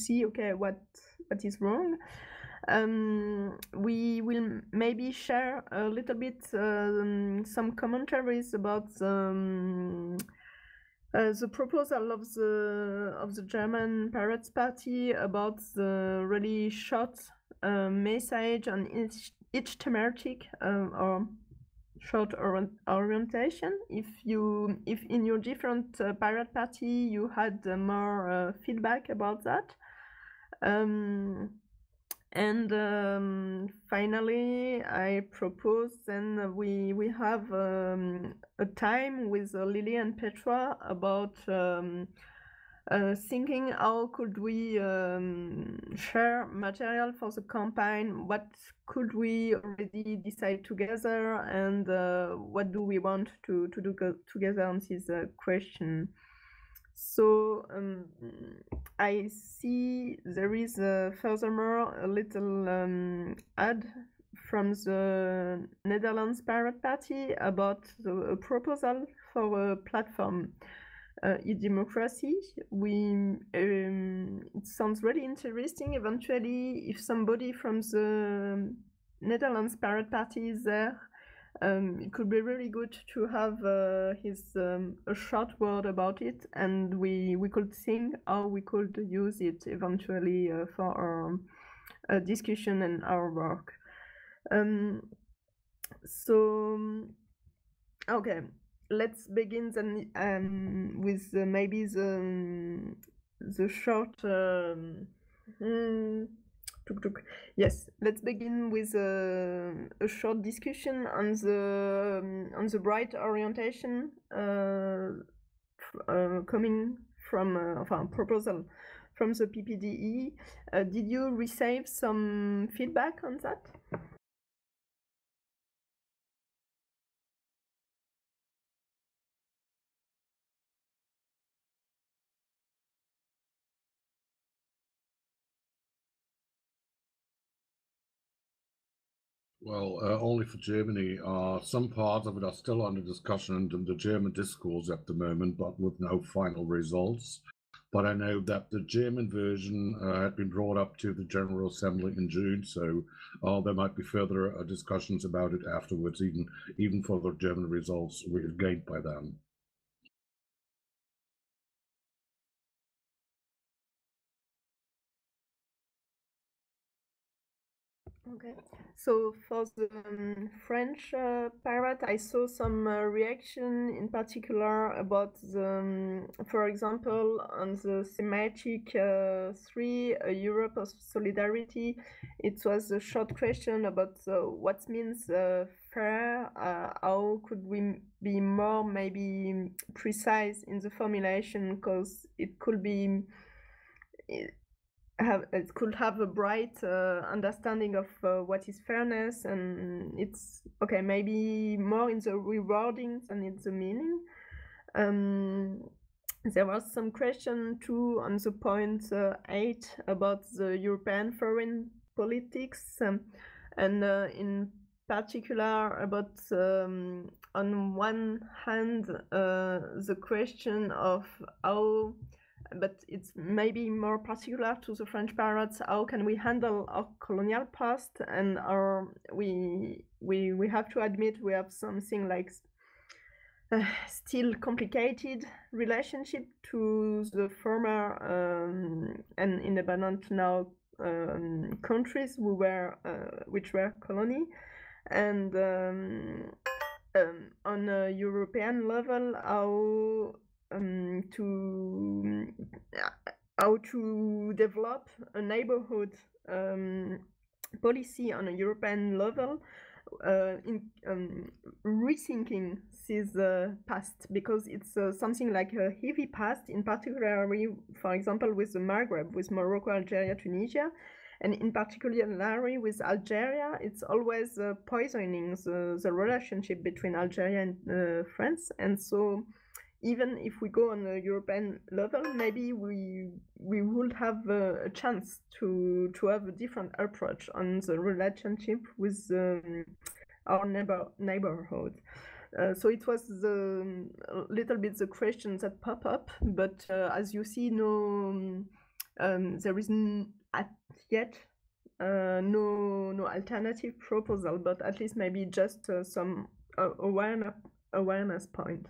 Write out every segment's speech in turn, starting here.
see, okay, what is wrong. We will maybe share a little bit some commentaries about the proposal of the German Pirates Party about the really short message on each thematic or short orientation. If in your different pirate party you had more feedback about that. And finally, I propose then we have a time with Lily and Petra about thinking how could we share material for the campaign, what could we already decide together, and what do we want to do together on this question. So I see there is furthermore a little ad from the Netherlands Pirate Party about a proposal for a platform, e-democracy. It sounds really interesting. Eventually, if somebody from the Netherlands Pirate Party is there, it could be really good to have his a short word about it, and we could think how we could use it eventually for our discussion and our work. So okay, let's begin then with maybe the short. Yes, let's begin with a short discussion on the bright orientation coming from a proposal from the PPDE. Did you receive some feedback on that? Well, only for Germany. Some parts of it are still under discussion in the German discourse at the moment, but with no final results. But I know that the German version had been brought up to the General Assembly in June, so there might be further discussions about it afterwards, even for the German results gained by them. Okay, so for the French pirate, I saw some reaction in particular about the, for example, on the thematic 3, Europe of Solidarity. It was a short question about what means fair. How could we be more maybe precise in the formulation, because it could be. It could have a bright understanding of what is fairness, and it's okay maybe more in the rewarding than in the meaning. There was some question too on the point 8 about the European foreign politics, and in particular about on one hand the question of how, but it's maybe more particular to the French pirates, how can we handle our colonial past, and we have to admit we have something like still complicated relationship to the former and independent now countries which were colony, and on a European level how to develop a neighborhood policy on a European level, in rethinking this past, because it's something like a heavy past, in particular, for example, with the Maghreb, with Morocco, Algeria, Tunisia, and in particular with Algeria. It's always poisoning the relationship between Algeria and France, and so even if we go on a European level, maybe we would have a chance to have a different approach on the relationship with our neighborhood. So it was a little bit the questions that pop up, but as you see, no there is at yet no alternative proposal, but at least maybe just some awareness point.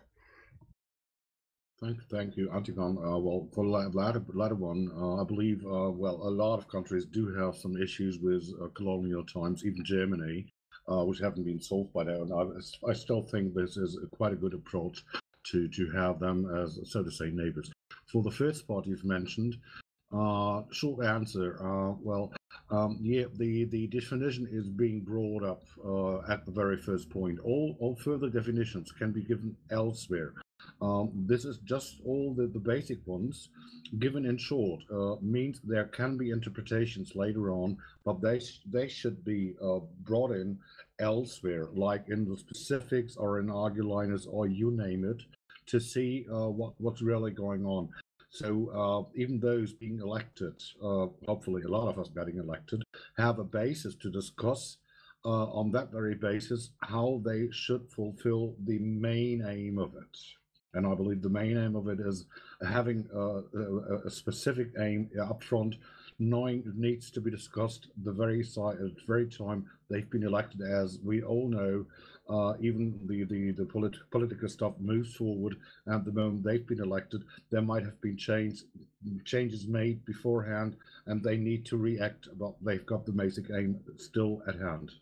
Thank you, Antigon. Well, for the latter one, I believe, well, a lot of countries do have some issues with colonial times, even Germany, which haven't been solved by now. And I still think this is quite a good approach to have them as, so to say, neighbors. For the first part you've mentioned, short answer. Well, yeah, the definition is being brought up at the very first point. All further definitions can be given elsewhere. This is just all the basic ones. Given in short, means there can be interpretations later on, but they should be brought in elsewhere, like in the specifics or in arguliners or you name it, to see what's really going on. So even those being elected, hopefully a lot of us getting elected, have a basis to discuss on that very basis how they should fulfill the main aim of it. And I believe the main aim of it is having a specific aim up front, knowing it needs to be discussed the very time they've been elected. As we all know, even the political stuff moves forward. At the moment they've been elected, there might have been changes made beforehand, and they need to react, but they've got the basic aim still at hand.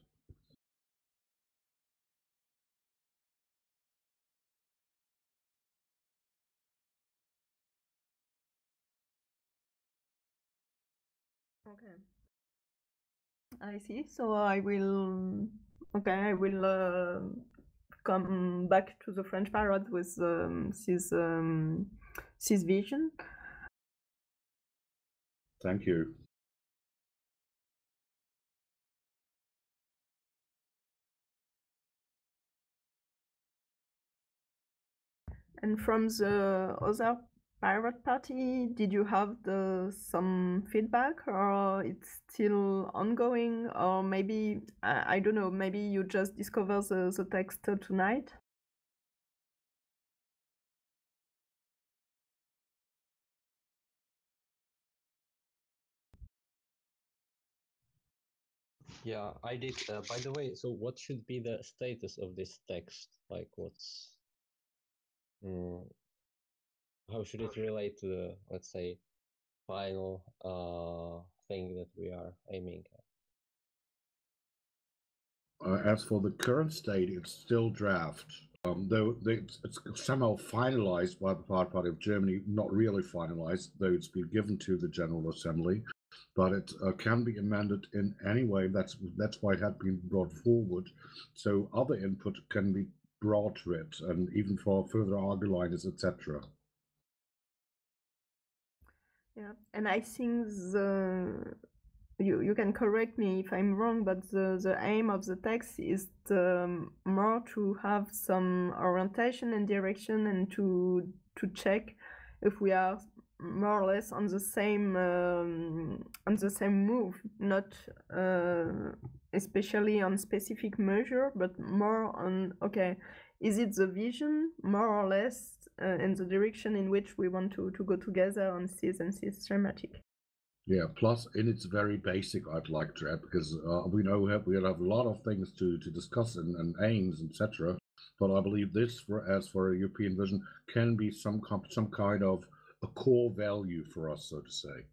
Okay, I see. So I will. Okay, I will come back to the French parrot with this vision. Thank you. And from the other pirate party, did you have some feedback, or it's still ongoing, or maybe I don't know, maybe you just discover the text tonight? Yeah, I did. By the way, so what should be the status of this text? Like, how should it relate to the, let's say, final thing that we are aiming at? As for the current state, it's still draft. Though it's somehow finalized by the Party of Germany, not really finalized, though it's been given to the General Assembly, but it can be amended in any way. That's why it had been brought forward, so other input can be brought to it, and even for further arguliners, etc. Yeah, and I think you can correct me if I'm wrong, but the aim of the text is more to have some orientation and direction, and to check if we are more or less on the same move, not especially on specific measure, but more on, okay, is it the vision more or less in the direction in which we want to go together on this and this thematic? Yeah, plus in its very basic, I'd like to add, because we know we'll have a lot of things to discuss and aims, etc. But I believe this, as for a European vision, can be some kind of a core value for us, so to say.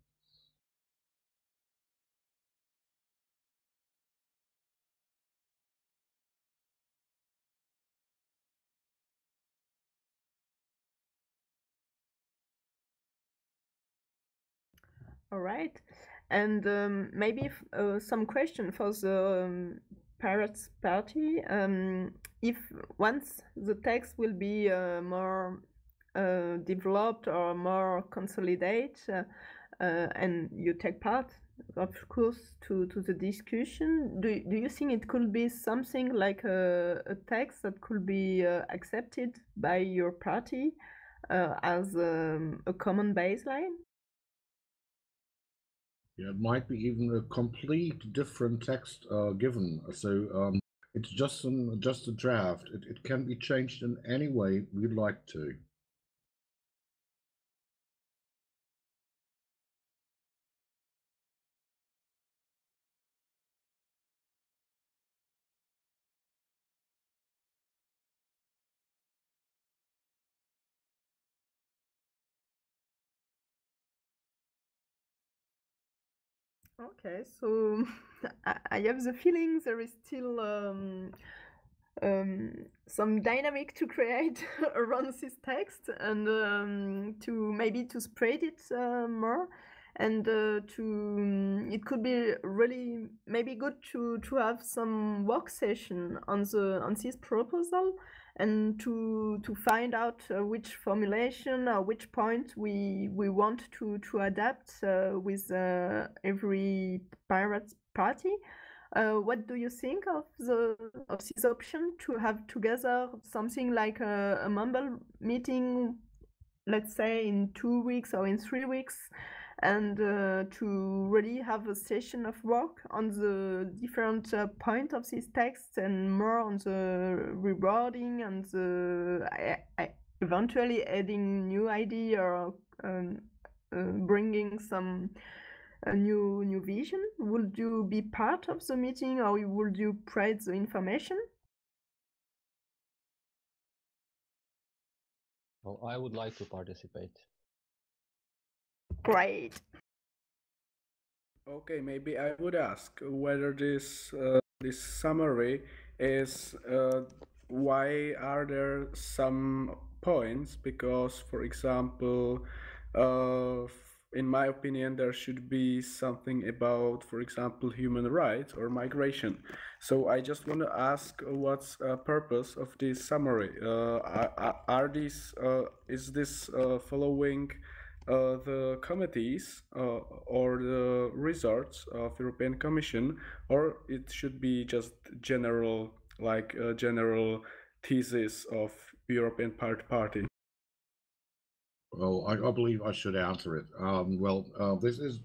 All right. And maybe some question for the Pirates Party. If once the text will be more developed or more consolidate, and you take part, of course, to the discussion, do you think it could be something like a text that could be accepted by your party as a common baseline? Yeah, it might be even a complete different text given. So it's just a draft. It can be changed in any way we'd like to. Okay, so I have the feeling there is still some dynamic to create around this text, and to maybe to spread it more, and it could be really maybe good to have some work session on this proposal, and to find out which formulation or which point we want to adapt with every pirate party. What do you think of this option to have together something like a mumble meeting, let's say in 2 weeks or in 3 weeks, and to really have a session of work on the different point of this text, and more on the rewarding and eventually adding new idea, or bringing some a new vision? Would you be part of the meeting, or would you spread the information? Well, I would like to participate. Great. Okay, maybe I would ask whether this summary is why are there some points? Because, for example, in my opinion, there should be something about, for example, human rights or migration. So I just want to ask, what's purpose of this summary? Is this following the committees or the results of European Commission, or it should be just general, like a general thesis of European Party? Well, I believe I should answer it. This is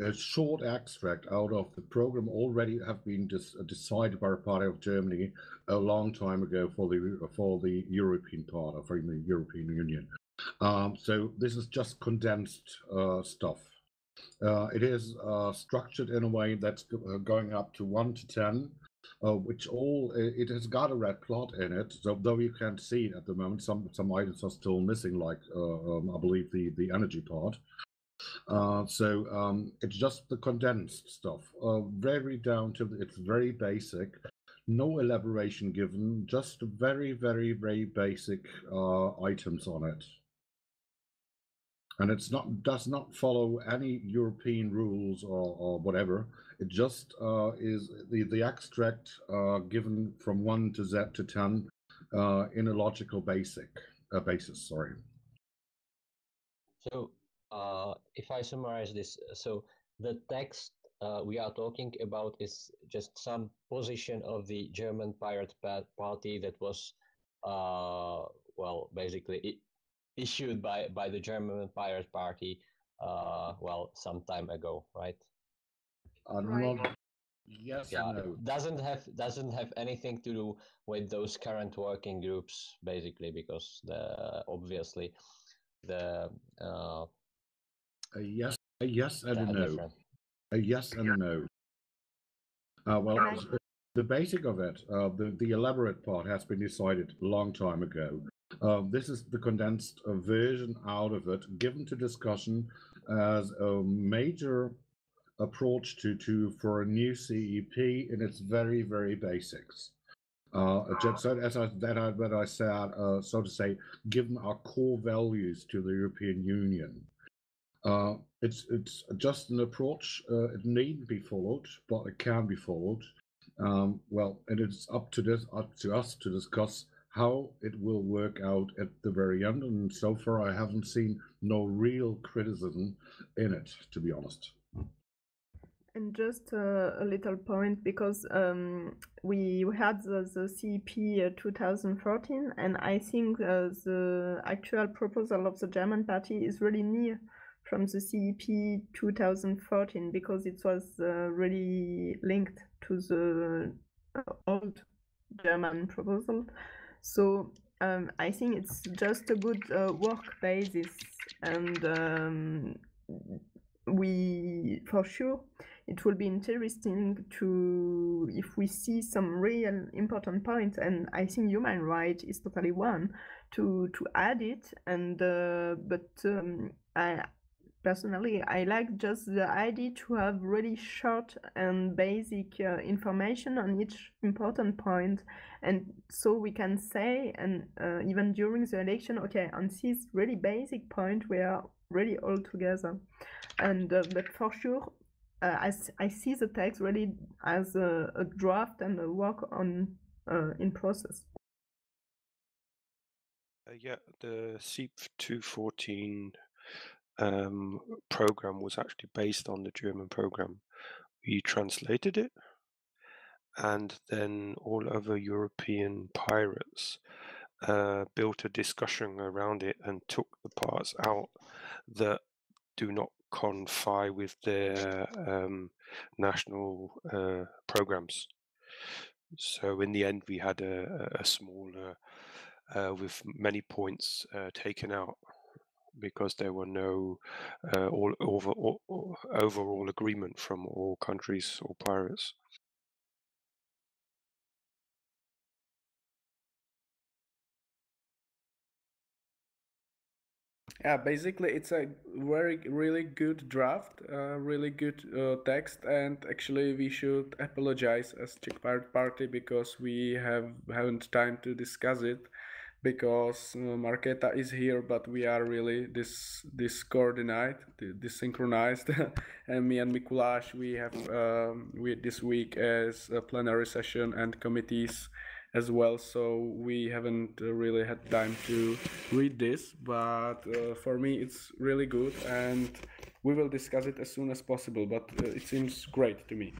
a short extract out of the program already have been decided by a party of Germany a long time ago for the European part of the European Union. So this is just condensed stuff. It is structured in a way that's going up to 1 to 10, which it has got a red plot in it. So though you can't see it at the moment, some items are still missing, like I believe the energy part. So it's just the condensed stuff, very down to it's very basic, no elaboration given, just very, very, very basic items on it. And does not follow any European rules or whatever. It just is the extract given from 1 to Z to 10 in a logical basis. Sorry. So if I summarize this, so the text we are talking about is just some position of the German Pirate Party that was, basically issued by the German Pirate Party, some time ago, right? Right. Yes Yeah, and no. doesn't have anything to do with those current working groups, basically, because obviously the A yes and a no. different. A yes and a no. The basic of it, the elaborate part has been decided a long time ago. This is the condensed version out of it, given to discussion as a major approach for a new CEP in its very, very basics. Just so as I said, so to say, given our core values to the European Union. It's just an approach. It needn't be followed, but it can be followed. And it's up to us to discuss how it will work out at the very end. And so far, I haven't seen no real criticism in it, to be honest. And just a little point, because we had the CEP 2014, and I think the actual proposal of the German party is really near from the CEP 2014, because it was really linked to the old German proposal. So I think it's just a good work basis, and for sure it will be interesting to, if we see some real important points, and I think human right is totally one, to add it. And personally, I like just the idea to have really short and basic information on each important point, and so we can say, and even during the election, okay, on this really basic point, we are really all together. And but for sure, I see the text really as a draft and a work on in process. Yeah, the Ceep 214 program was actually based on the German program. We translated it, and then all other European pirates built a discussion around it and took the parts out that do not confine with their national programs. So in the end, we had a smaller with many points taken out because there were no overall agreement from all countries or pirates. Yeah, basically, it's a really good draft, really good text, and actually, we should apologize as Czech Pirate Party because we haven't time to discuss it because Marketa is here, but we are really discoordinate, desynchronized, and me and Mikuláš, we have we this week as a plenary session and committees as well, so we haven't really had time to read this, but for me it's really good and we will discuss it as soon as possible, but it seems great to me.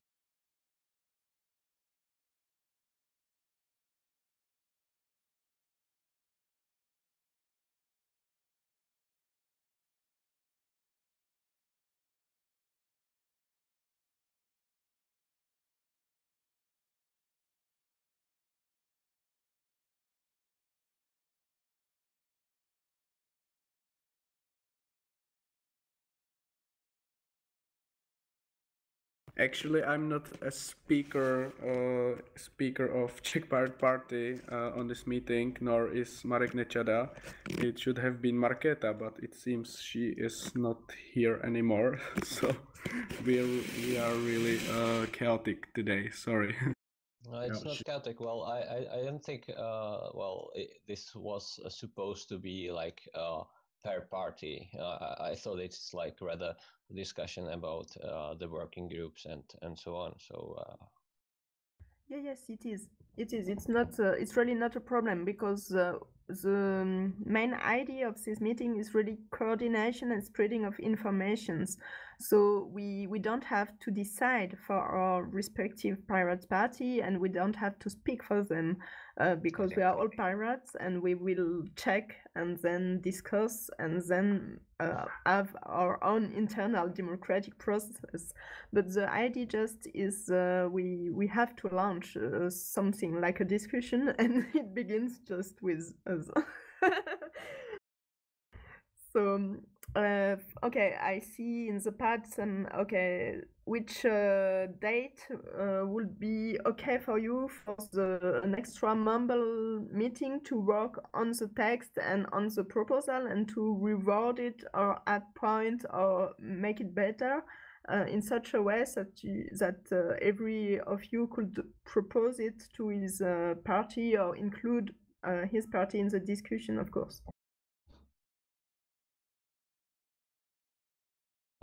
Actually, I'm not a speaker of Czech Pirate Party on this meeting, nor is Marek Nečada. It should have been Marketa, but it seems she is not here anymore. So we are really chaotic today. Sorry. It's not chaotic. Well, I don't think. This was supposed to be like a fair party. I thought it's like rather a discussion about the working groups and so on. So. Yes, it is. It is. It's not. It's really not a problem because the main idea of this meeting is really coordination and spreading of informations. So we don't have to decide for our respective pirate party, and we don't have to speak for them because we are all pirates, and we will check and then discuss and then have our own internal democratic process. But the idea just is we have to launch something like a discussion, and it begins just with us. So okay, I see in the pad some which date would be okay for you for an extra mumble meeting to work on the text and on the proposal and to reward it or add point or make it better in such a way that every of you could propose it to his party or include his party in the discussion, of course.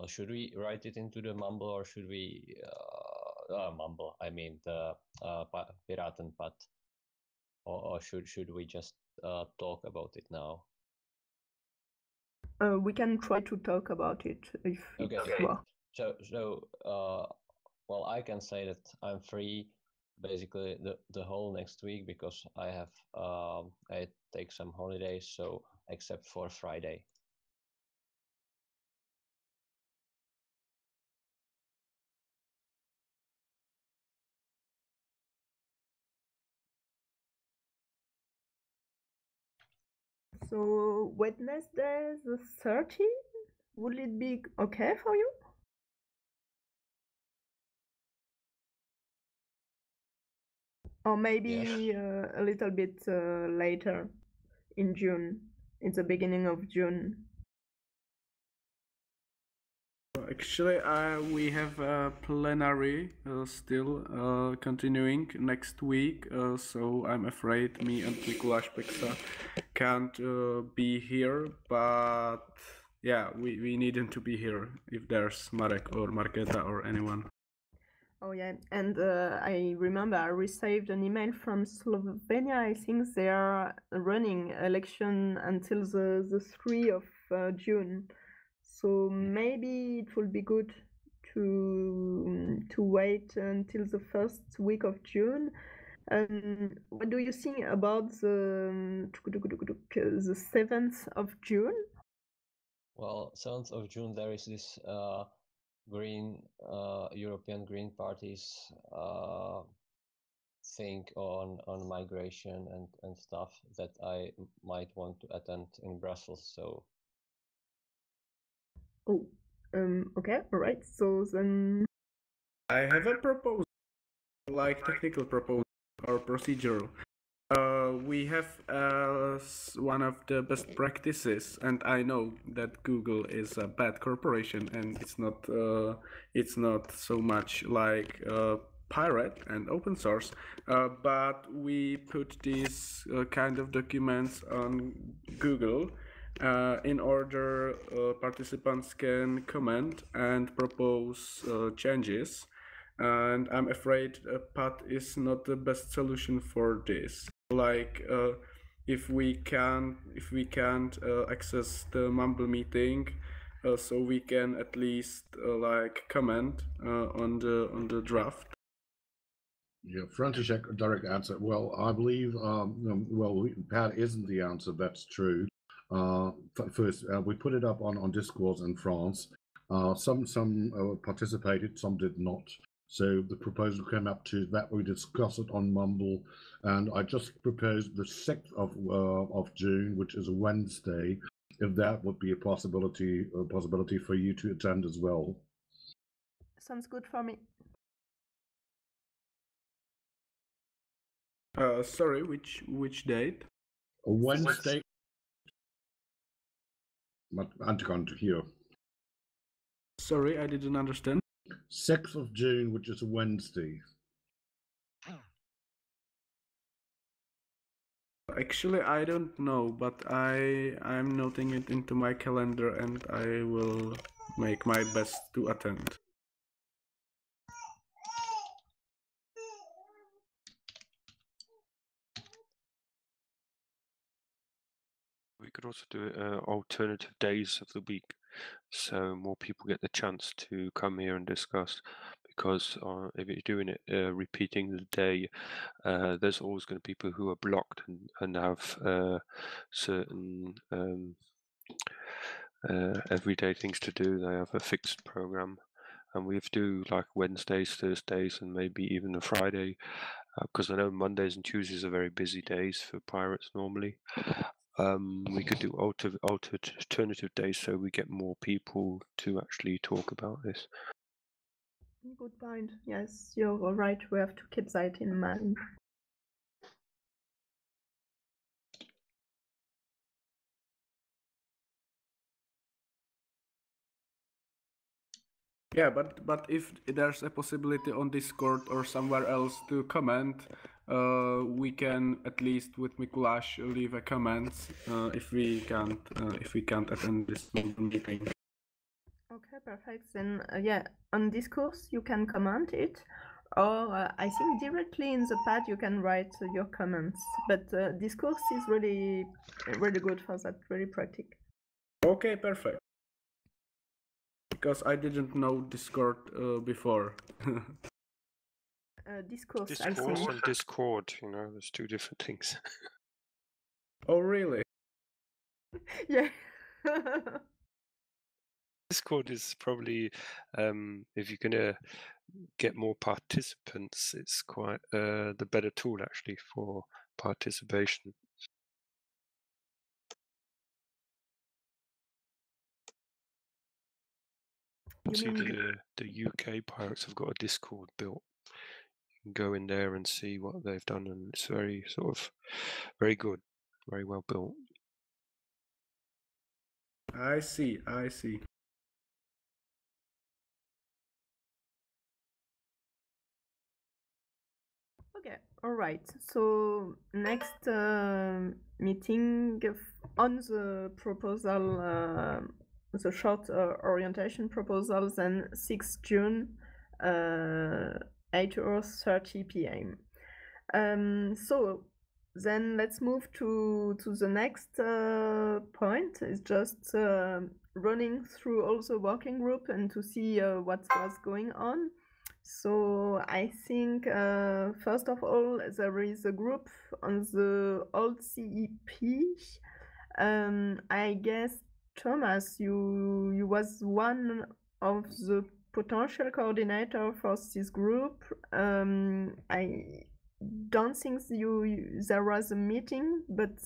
Should we write it into the mumble or should we mumble? I mean the Piratenpad, or should we just talk about it now? We can try to talk about it if okay. It's well. Well, I can say that I'm free basically the whole next week because I take some holidays, so except for Friday. So Wednesday the 13th, would it be okay for you? Or maybe Yes. a little bit later in June, in the beginning of June. Actually, we have a plenary still continuing next week, so I'm afraid me and Mikuláš Peksa can't be here, but yeah, we need him to be here if there's Marek or Marketa or anyone. Oh yeah, and I remember I received an email from Slovenia. I think they are running election until the 3 of June. So maybe it will be good to wait until the first week of June. What do you think about the 7th of June? Well, 7th of June, there is this Green European Green Party's thing on migration and stuff that I might want to attend in Brussels. So. Oh, okay, all right. So then I have a proposal, like technical proposal or procedural. We have one of the best practices, and I know that Google is a bad corporation, and it's not so much like pirate and open source, but we put these kind of documents on Google in order participants can comment and propose changes. And I'm afraid PAT is not the best solution for this. Like if we can't access the Mumble meeting, so we can at least like comment on the draft. Yeah, František, direct answer. Well, I believe, Pat isn't the answer. That's true. First, we put it up on Discourse in France. Some participated, some did not. So the proposal came up to that we discuss it on Mumble, and I just proposed the 6th of June, which is a Wednesday, if that would be a possibility for you to attend as well. sounds good for me. Sorry, which date? A Wednesday. Anticon here. Sorry, I didn't understand. 6th of June, which is a Wednesday. Actually, I don't know, but I'm noting it into my calendar, and I will make my best to attend. We could also do alternative days of the week, so more people get the chance to come here and discuss. Because if you're doing it repeating the day, there's always going to be people who are blocked and have certain everyday things to do. They have a fixed program, and we have to do like Wednesdays, Thursdays, and maybe even a Friday, because I know Mondays and Tuesdays are very busy days for pirates normally. We could do alternative days so we get more people to actually talk about this. Good point. Yes, you're right. We have to keep that in mind. Yeah, but if there's a possibility on Discord or somewhere else to comment, we can at least with Mikuláš leave a comment if we can't attend this meeting. Okay, perfect. Then yeah, on Discourse you can comment it, or I think directly in the pad you can write your comments. But Discourse is really good for that. Really practical. Okay, perfect. Because I didn't know Discord before. Discourse, I Discourse think. and Discord, there's two different things. Oh, really? Yeah. Discord is probably, if you're gonna get more participants, it's quite the better tool actually for participation. See, the UK pirates have got a Discord built. You can go in there and see what they've done, and it's very very good, very well built. I see. Okay, all right. So next meeting on the proposal, the short orientation proposals, then 6th June, 8:30 p.m. So then let's move to the next point. It's just running through all the working group and to see what was going on. So I think first of all there is a group on the old CEP. I guess Thomas, you was one of the potential coordinator for this group. I don't think there was a meeting, but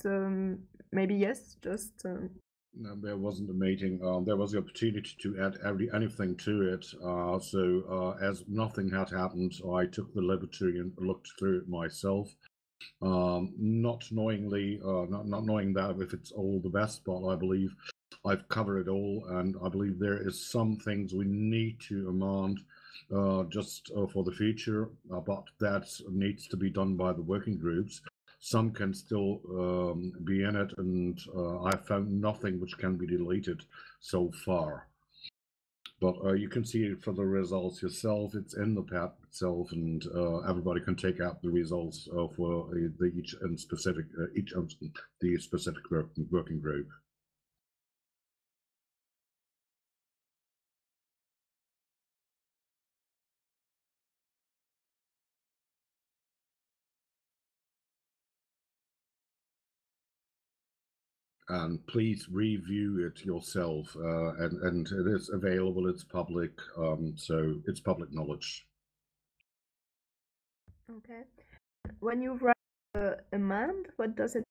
maybe yes, just. No, there wasn't a meeting. There was the opportunity to add anything to it. As nothing had happened, I took the liberty and looked through it myself, not knowingly, not knowing that if it's all the best, but I believe I've covered it all, and I believe there is some things we need to amend just for the future, but that needs to be done by the working groups. Some can still be in it, and I found nothing which can be deleted so far. But you can see it for the results yourself. It's in the path itself, and everybody can take out the results for each of the specific working group. And please review it yourself, and it is available. It's public, so it's public knowledge. Okay. When you write amend, what does it?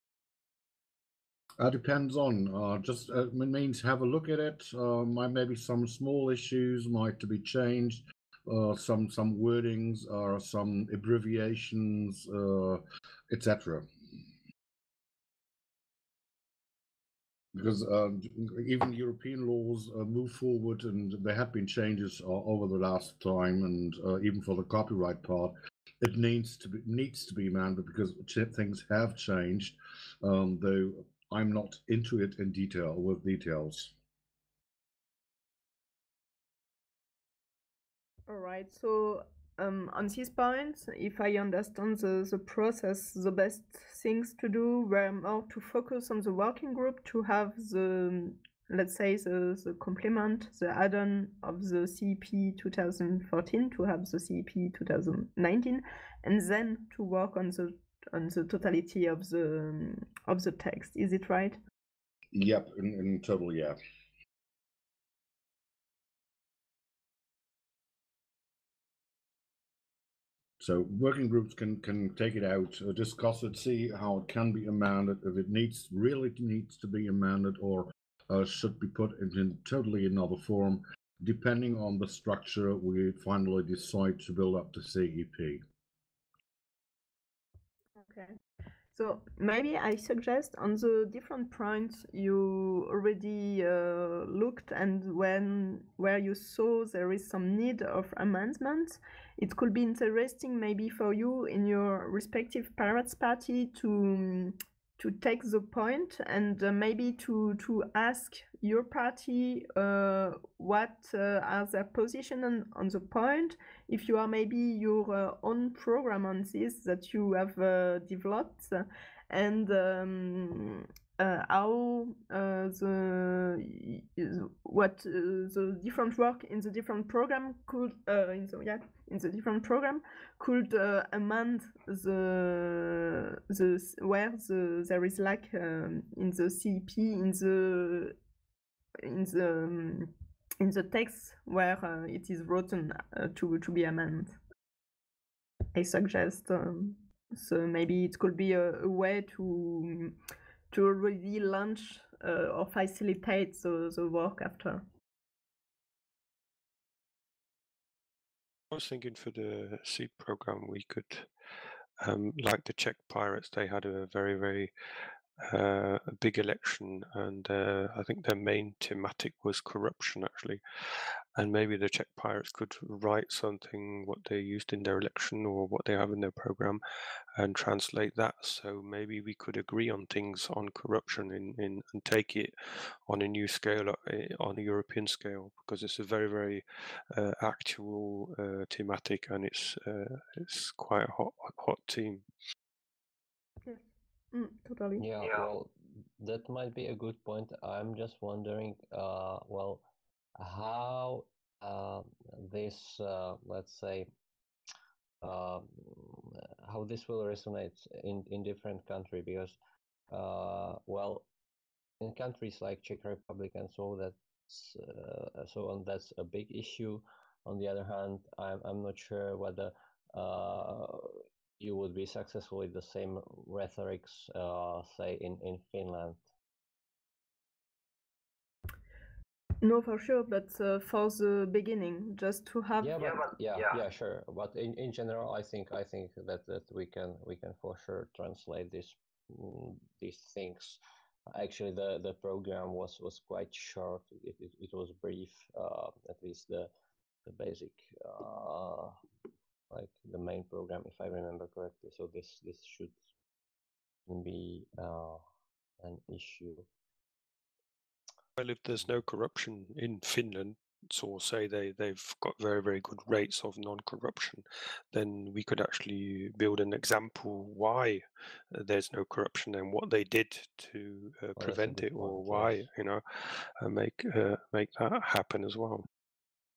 Depends on just it means have a look at it. Maybe some small issues might to be changed. Some wordings or some abbreviations, etc. Because even European laws move forward, and there have been changes over the last time, and even for the copyright part, it needs to be amended because things have changed. Though I'm not into it in detail with details. All right. So on this point, if I understand the process, the best things to do were more to focus on the working group to have the, let's say, the complement, the add-on of the CEP 2014 to have the CEP 2019, and then to work on the totality of the text. Is it right? Yep, in total, yeah. So working groups can take it out, discuss it, see how it can be amended, if it really needs to be amended, or should be put in totally another form. Depending on the structure, we finally decide to build up the CEP. Okay. So maybe I suggest on the different points you already looked and where you saw there is some need of amendments, it could be interesting maybe for you in your respective pirates party to take the point and maybe to ask your party what are their position on the point, if you are maybe your own program on this that you have developed, and how the different work in the different program could in the different program could amend where there is lack in the CEP in the text where it is written to be amended. I suggest so maybe it could be a way to already launch or facilitate the work after. I was thinking for the Ceep program, we could, like the Czech pirates, they had a very, very a big election, and I think their main thematic was corruption, actually. And maybe the Czech pirates could write something what they used in their election or what they have in their program and translate that. So maybe we could agree on things on corruption and take it on a new scale, on a European scale, because it's a very, very actual thematic, and it's quite a hot theme. Yes. Totally. Yeah, well, that might be a good point. I'm just wondering, well, how this, let's say, um, how this will resonate in different country, because, well, in countries like Czech Republic and so on, that's a big issue. On the other hand, I'm not sure whether you would be successful with the same rhetorics, say in Finland. No, for sure, but for the beginning, just to have. Yeah, sure. But in general, I think that we can for sure translate these things. Actually, the program was quite short. It was brief. At least the basic, like the main program, if I remember correctly. So this should be an issue. Well, if there's no corruption in Finland, or say they've got very, very good rates of non-corruption, then we could actually build an example why there's no corruption and what they did to prevent it, or why, yes. Make that happen as well.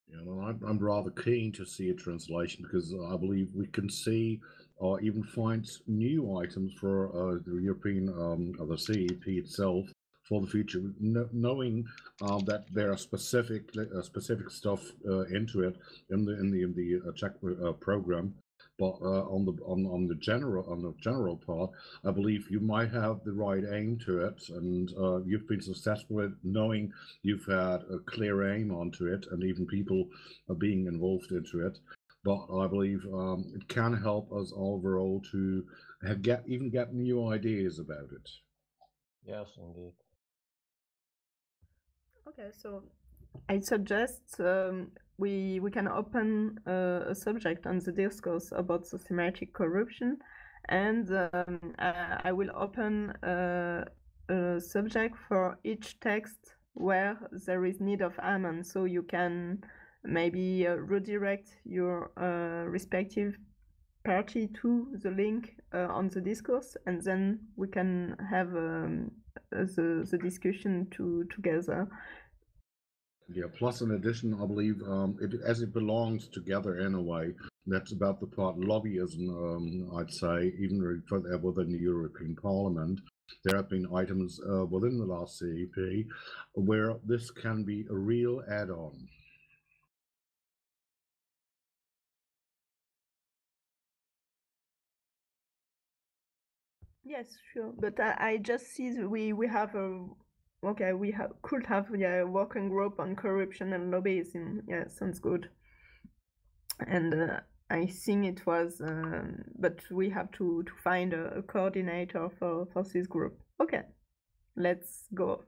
Yeah, well, I'm rather keen to see a translation, because I believe we can see or even find new items for the European, or the CEP itself, for the future, knowing that there are specific stuff into it in the Czech program. But on the general part, I believe you might have the right aim to it, and you've been successful at knowing you've had a clear aim onto it, and even people are being involved into it. But I believe it can help us overall to get new ideas about it. Yes, indeed. Okay, so I suggest we can open a subject on the discourse about systematic corruption, and I will open a subject for each text where there is need of amendment, so you can maybe redirect your respective party to the link on the discourse, and then we can have the discussion together. Yeah, plus in addition, I believe as it belongs together in a way, that's about the part lobbyism, I'd say, even within the European Parliament. There have been items within the last CEP where this can be a real add-on. Yes, sure. But I just see we have a could have a working group on corruption and lobbyism. Yeah, sounds good. And I think it was, but we have to find a coordinator for this group. Okay, let's go.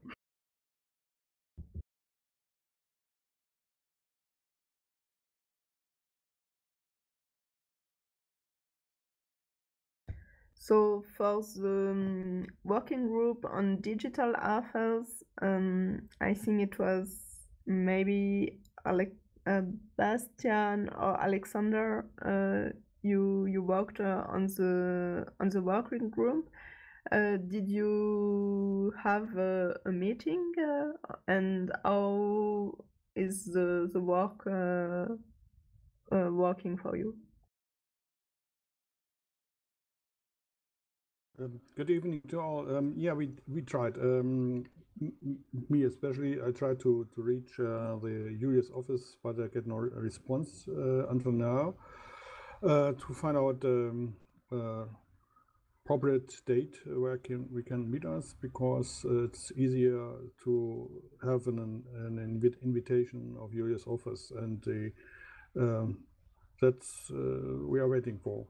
So for the working group on digital affairs, I think it was maybe Bastian or Alexander. You worked on the working group. Did you have a meeting, and how is the work working for you? Good evening to all. Yeah, we tried. Me especially, I tried to reach the US office, but I get no response until now. To find out appropriate date where we can meet us, because it's easier to have an invitation of US office, and that's we are waiting for.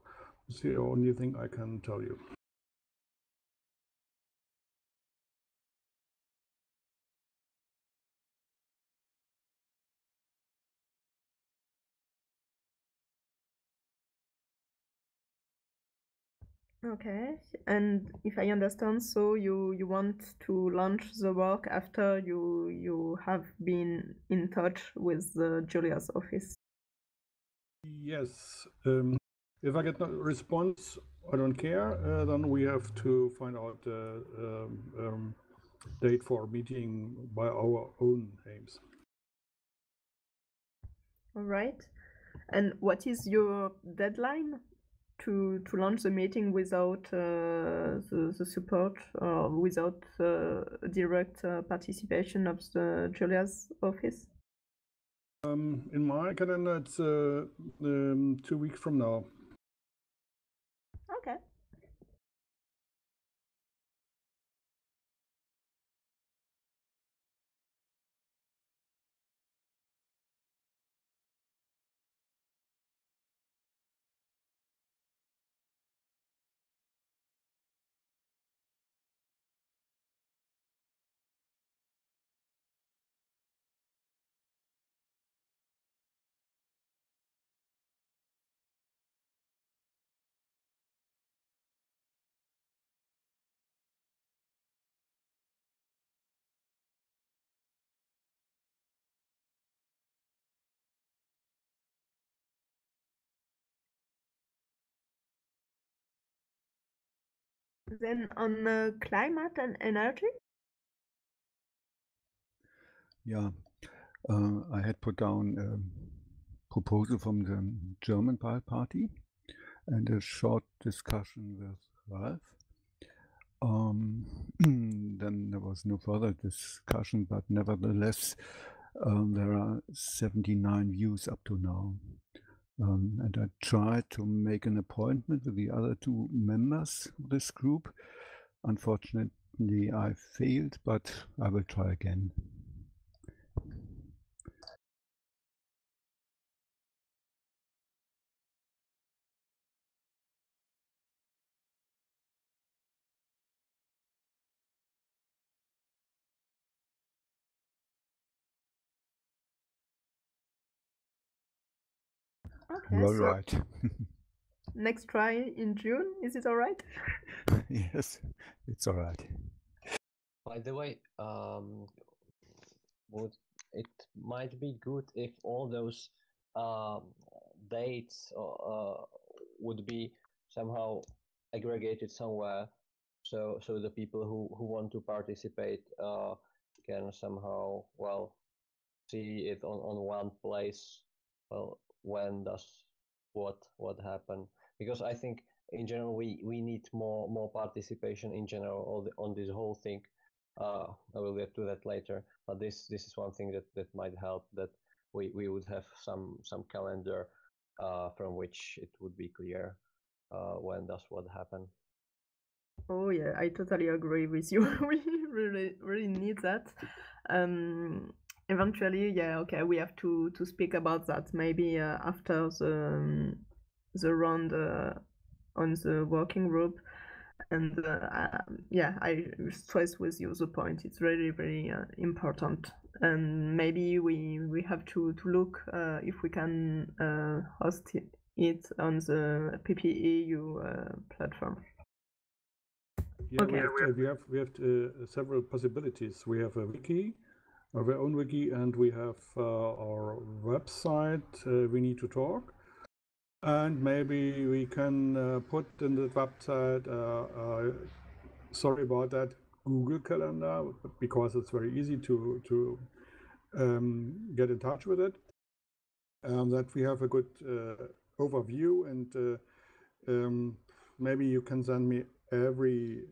It's the only thing I can tell you. Okay, and if I understand, so you want to launch the work after you have been in touch with Julia's office. Yes. If I get no response, I don't care. Then we have to find out the date for meeting by our own aims. All right. And what is your deadline to launch the meeting without the support or without direct participation of the Julia's office? In my calendar, it's 2 weeks from now. Okay. Then on climate and energy? Yeah, I had put down a proposal from the German party and a short discussion with Ralph. Then there was no further discussion, but nevertheless, there are 79 views up to now. And I tried to make an appointment with the other two members of this group. Unfortunately, I failed, but I will try again. Okay, You are so right. next try in June, is it all right? Yes, it's all right. By the way, it might be good if all those dates would be somehow aggregated somewhere, so the people who want to participate can somehow see it on one place. Well, when does what happen? Because I think in general we need more participation in general on this whole thing. I will get to that later, but this is one thing that might help, that we would have some calendar from which it would be clear when does what happen. Oh yeah, I totally agree with you. We really need that. Eventually, yeah, okay, we have to speak about that maybe after the round on the working group. And yeah, I stress with you the point. It's very important. And maybe we have to look if we can host it on the PPEU platform. Yeah, Okay. we have several possibilities. We have a wiki, our own wiki, and we have our website. We need to talk, and maybe we can put in the website. Sorry about that, Google Calendar, because it's very easy to get in touch with it. That we have a good overview, and maybe you can send me every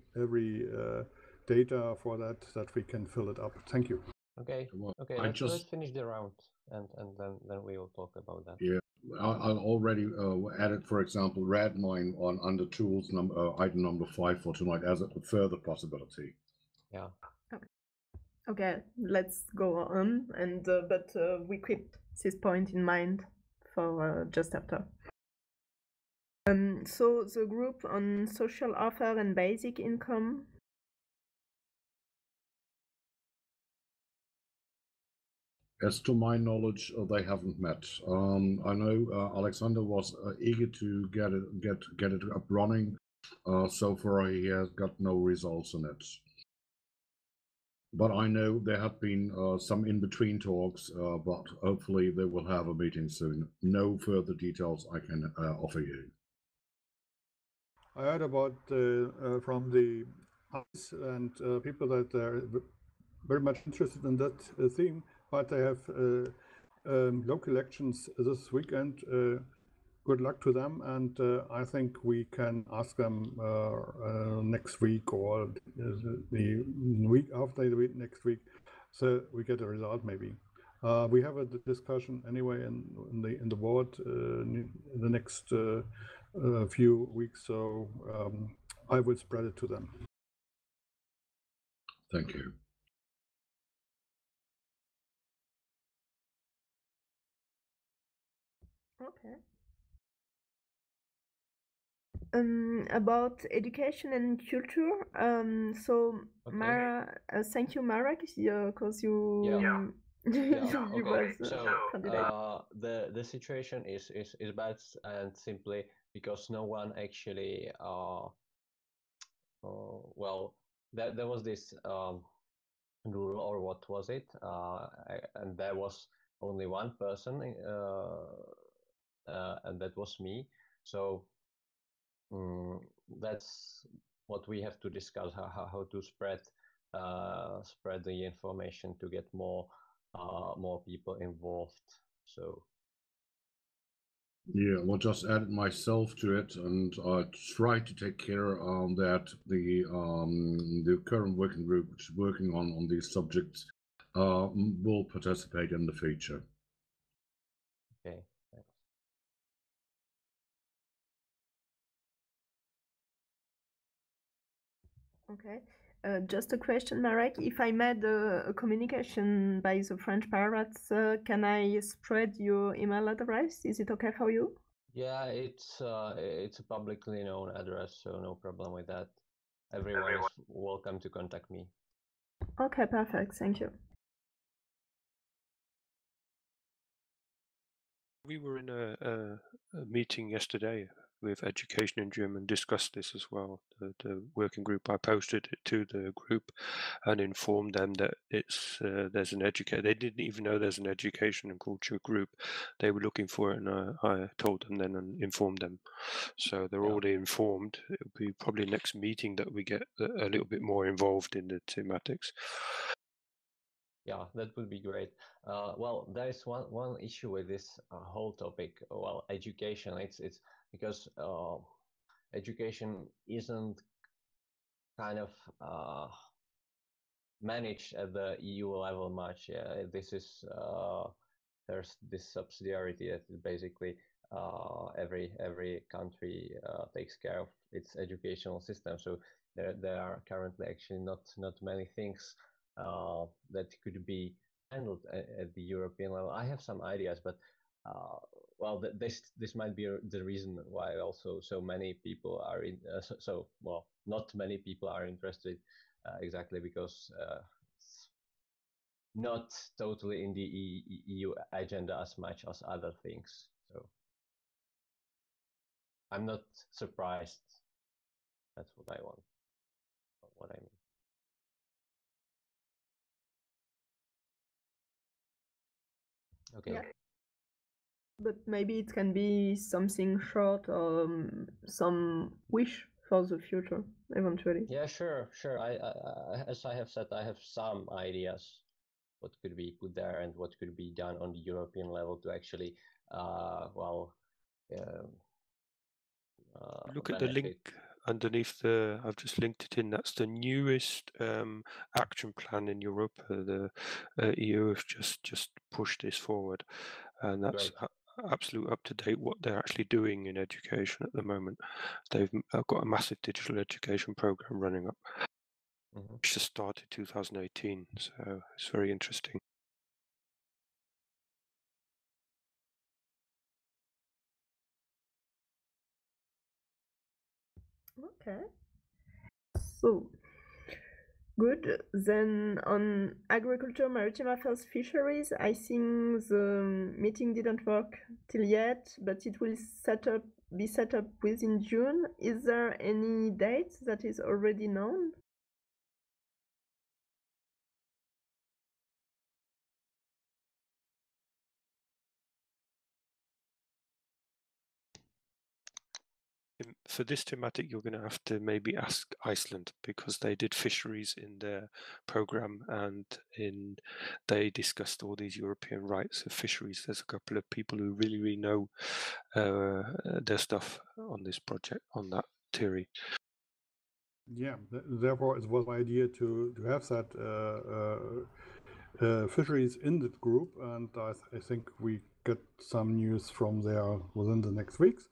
data for that we can fill it up. Thank you. Okay. Well, Okay. Let's finish the round, and then we will talk about that. Yeah, I already added, for example, Redmine on under tools item number 5 for tonight as a further possibility. Yeah. Okay, let's go on, and but we keep this point in mind for just after. So the group on social offer and basic income. As to my knowledge, they haven't met. I know Alexander was eager to get it up running, So far, he has got no results on it. But I know there have been some in-between talks, but hopefully they will have a meeting soon. No further details I can offer you. I heard about from the artists and people that are very much interested in that theme, but they have local elections this weekend. Good luck to them, and I think we can ask them next week or the week after the week next week, so we get a result maybe. We have a discussion anyway in the board in the next few weeks, so I will spread it to them. Thank you. Okay. About education and culture. So Okay. Mara, thank you, Mara, because you Yeah. Yeah. you Okay. was So candidate. the situation is bad, and simply because no one actually well, there was this rule, or what was it? And there was only one person, and that was me. So that's what we have to discuss: how to spread the information to get more people involved. So Yeah, well, just added myself to it, and try to take care that the current working group, which is working on these subjects, will participate in the future. okay, thanks. Okay. Just a question, Marek. If I made a communication by the French pirates, can I spread your email address? Is it okay for you? Yeah, it's a publicly known address, so no problem with that. Everyone is welcome to contact me. Okay, perfect. Thank you. We were in a meeting yesterday with Education in German, discussed this as well. The working group, I posted it to the group and informed them that it's there's an education. They didn't even know there's an education and culture group. They were looking for it, and I told them then and informed them. So they're already informed. It'll be probably next meeting that we get a little bit more involved in the thematics. Yeah, that would be great. Well, there is one issue with this whole topic. Well, education. It's because education isn't kind of managed at the EU level much. Yeah, this is there's this subsidiarity that is basically every country takes care of its educational system. So there are currently actually not many things that could be handled at the European level. I have some ideas, but well, this might be the reason why also so many people are in. Well, not many people are interested, exactly because it's not totally in the EU agenda as much as other things. So I'm not surprised. That's what I want. What I mean. Okay. Yeah. But maybe it can be something short or some wish for the future eventually. Yeah, sure. As I have said, I have some ideas what could be put there and what could be done on the European level to actually, well, Look at benefit. the link underneath the. I've just linked it in. That's the newest action plan in Europe. The EU have just pushed this forward, and that's absolute up to date what they're actually doing in education at the moment. They've got a massive digital education program running up, which just started 2018. So it's very interesting. Okay. So Good. Then on agriculture, maritime affairs, fisheries, I think the meeting didn't work till yet, but it will be set up within June. Is there any date that is already known? For this thematic, you're going to have to maybe ask Iceland, because they did fisheries in their program, and they discussed all these European rights of fisheries. There's a couple of people who really know their stuff on this project, on that theory. Yeah, therefore it was my idea to have that fisheries in the group, and I think we get some news from there within the next weeks.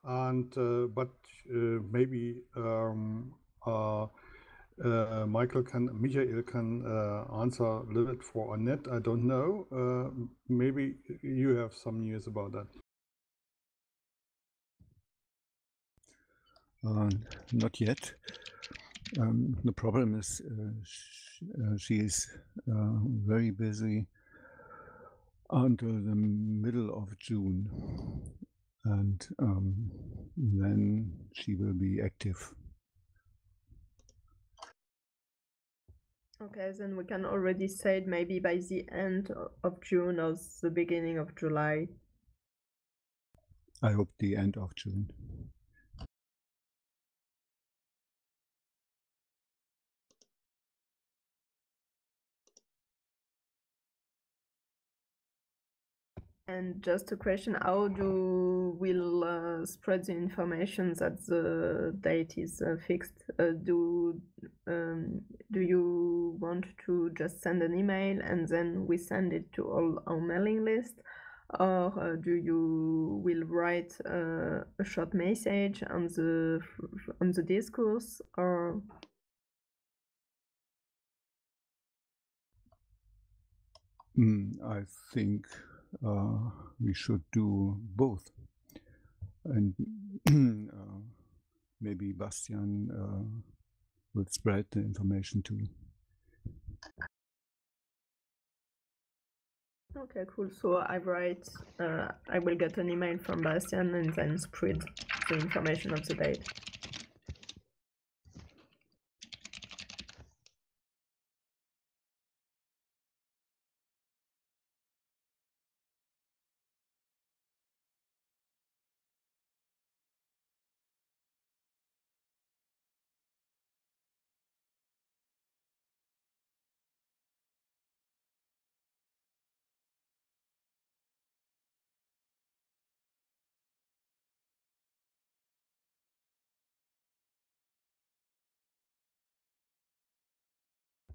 And but maybe Michael can answer a little bit for Annette. I don't know. Maybe you have some news about that. Not yet. The problem is she is very busy until the middle of June, and then she will be active. Okay, then we can already say it maybe by the end of June or the beginning of July. I hope the end of June. And just a question, how we'll spread the information that the date is fixed? Do you want to just send an email and then we send it to all our mailing list? Or do you will write a short message on the discourse, or? I think we should do both, and maybe Bastian will spread the information too. Okay, cool. So I will get an email from Bastian and then spread the information of the date.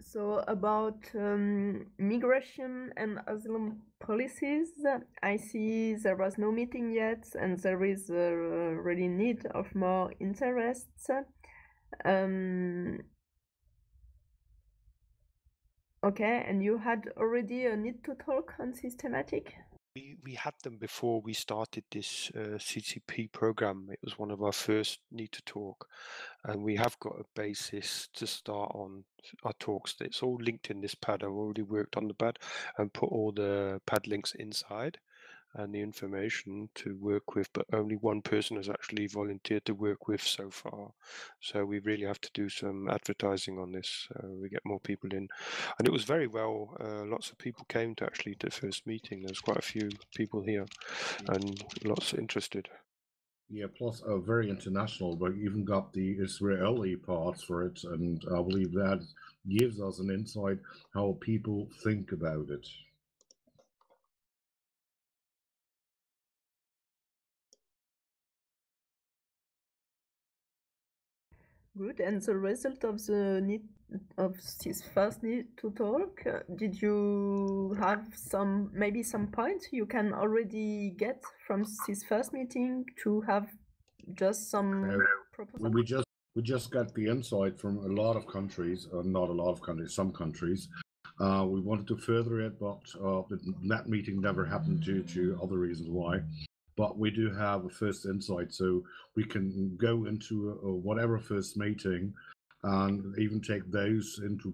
So about migration and asylum policies, I see there was no meeting yet, and there is a really need of more interests. Okay, and you had already a need to talk on systematic? We had them before we started this CCP program. It was one of our first need to talk, and we have got a basis to start on our talks. It's all linked in this pad. I've already worked on the pad and put all the pad links inside and the information to work with, but only one person has actually volunteered to work with so far. So we really have to do some advertising on this. We get more people in, and it was very well. Lots of people came to actually the first meeting. There's quite a few people here, and lots interested. Yeah, plus very international. But even got the Israeli parts for it, and I believe that gives us an insight how people think about it. Good. And the result of this first need to talk, did you have maybe some points you can already get from this first meeting to have just some proposals? We just got the insight from a lot of countries, not a lot of countries, some countries. We wanted to further it, but that meeting never happened due to other reasons why. But we do have a first insight, so we can go into whatever first meeting and even take those into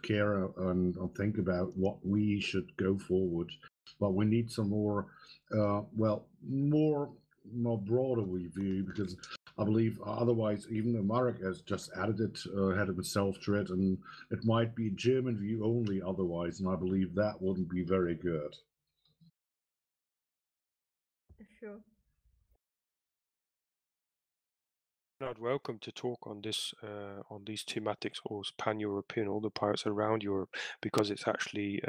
care and think about what we should go forward. But we need some more, more broader review, because I believe otherwise even America has just added it, had himself to it, and it might be German view only otherwise, and I believe that wouldn't be very good. Sure. Not welcome to talk on this on these thematics, or pan-European, all the pirates around Europe, because it's actually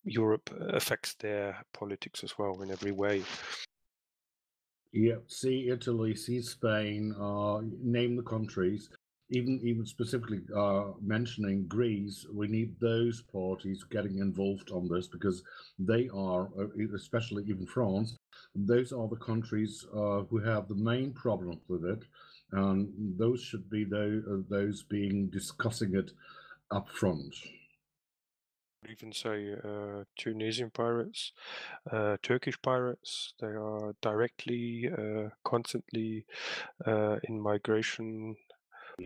Europe affects their politics as well in every way. Yeah, see Italy, see Spain, name the countries. Even specifically mentioning Greece, we need those parties getting involved on this, because they are, especially even France, those are the countries who have the main problem with it, and those should be those being discussing it up front. Even say Tunisian pirates, Turkish pirates, they are directly, constantly in migration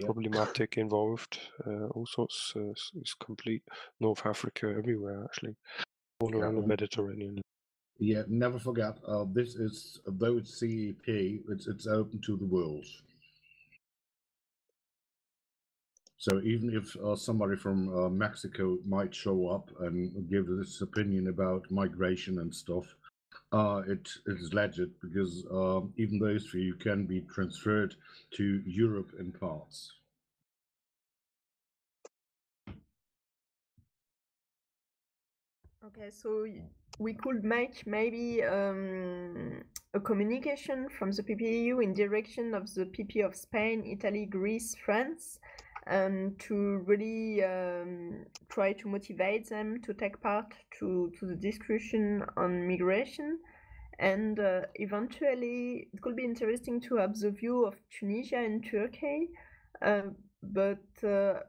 problematic involved, all sorts, it's complete North Africa, everywhere actually, all around the Mediterranean. Yeah, never forget, this is, though it's CEP, it's open to the world. So even if somebody from Mexico might show up and give this opinion about migration and stuff, it is legit, because even those for you can be transferred to Europe in parts. Okay, so we could make maybe a communication from the PPEU in direction of the PP of Spain, Italy, Greece, France, to really try to motivate them to take part to the discussion on migration. And eventually, it could be interesting to have the view of Tunisia and Turkey, but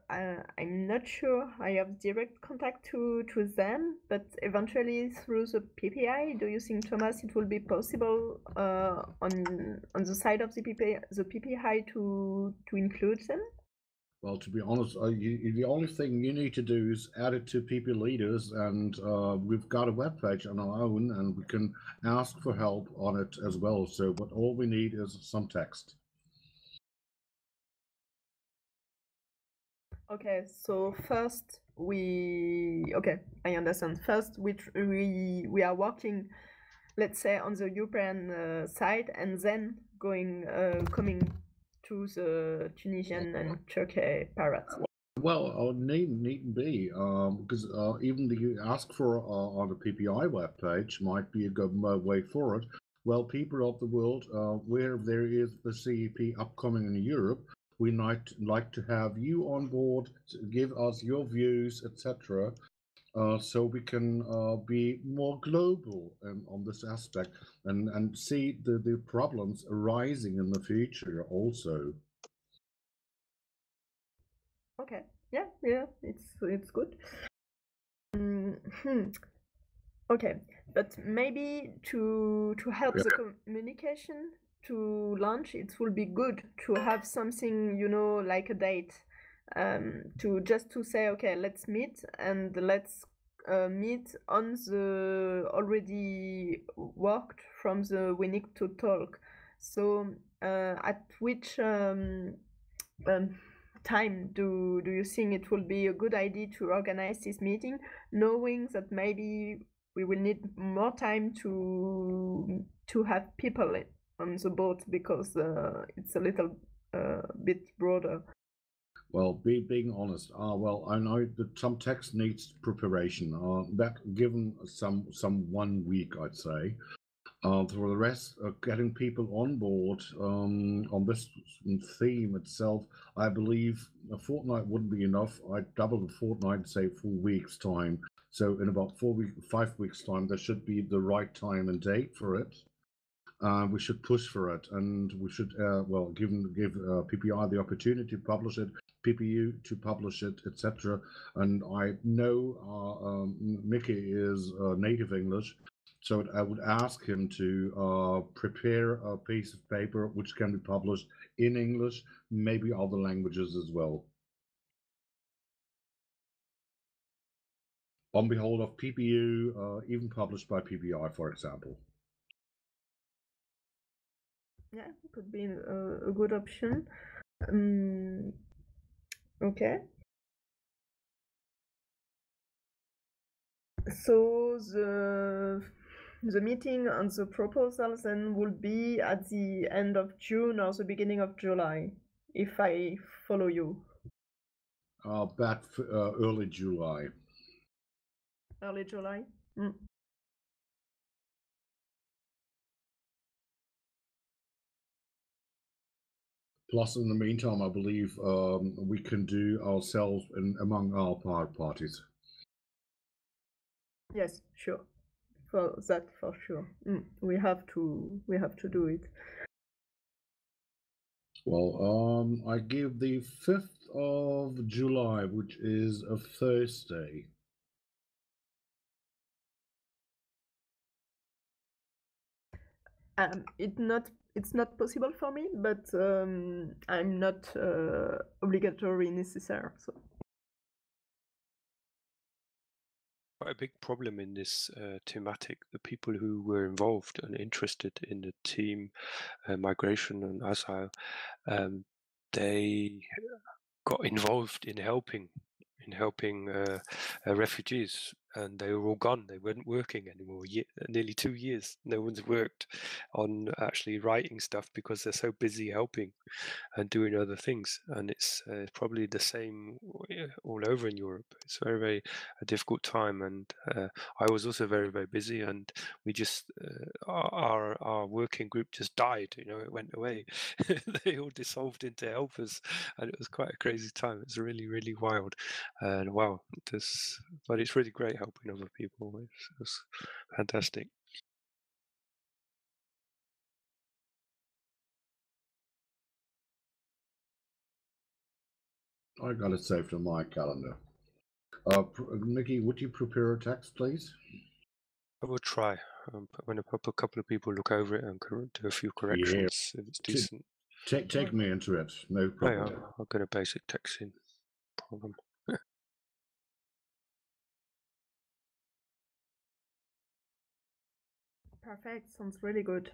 I'm not sure I have direct contact to them. But eventually, through the PPI, do you think, Thomas, it will be possible on the side of the PPI to include them? Well, to be honest, the only thing you need to do is add it to PP leaders, and we've got a webpage on our own, and we can ask for help on it as well. So, but all we need is some text. Okay, so first I understand. First, we are working, let's say, on the European side, and then coming to the Tunisian and Turkey pirates. Well, needn't be, because even you ask for on the PPI webpage might be a good way forward. Well, people of the world, where there is the CEP upcoming in Europe, we might like to have you on board, to give us your views, etc., so we can be more global on this aspect, and see the problems arising in the future also. Okay, yeah, it's good. Okay, but maybe to help the communication to launch, it will be good to have something, like a date, to say, okay, let's meet, and let's meet on the already worked from the we need to talk. So at which time do you think it will be a good idea to organize this meeting, knowing that maybe we will need more time to have people on the boat, because it's a little bit broader? Well, being honest, well, I know that some text needs preparation. That given some 1 week, I'd say. For the rest, getting people on board on this theme itself, I believe a fortnight wouldn't be enough. I'd double the fortnight, say 4 weeks' time. So in about 5 weeks' time, there should be the right time and date for it. We should push for it, and we should give PPI the opportunity to publish it, PPU to publish it, etc. And I know Mickey is native English, So I would ask him to prepare a piece of paper which can be published in English, maybe other languages as well. On behalf of PPU, even published by PBI, for example. Yeah, it could be a good option. Okay. So the meeting on the proposals then will be at the end of June or the beginning of July, if I follow you. Back early July. Early July? Mm. Plus, in the meantime, I believe we can do ourselves among our parties. Yes, sure. For that, for sure. We have to do it. Well, I give the 5th of July, which is a Thursday. It's not possible for me, but I'm not obligatory necessary. So. Quite a big problem in this thematic. The people who were involved and interested in the team migration and asile, they got involved in helping refugees, and they were all gone. They weren't working anymore. Nearly 2 years, no one's worked on actually writing stuff because they're so busy helping and doing other things. And it's probably the same all over in Europe. It's very, very a difficult time. And I was also very, very busy, and we just our working group just died. It went away. They all dissolved into helpers, and it was quite a crazy time. It's really, really wild. And wow, but it's really great helping other people. It's fantastic. I got it saved on my calendar. Nikki, would you prepare a text, please? I will try. When a couple of people look over it and do a few corrections, if it's decent. Take me into it. No problem. I'll get a basic text in. Problem. Perfect. Sounds really good.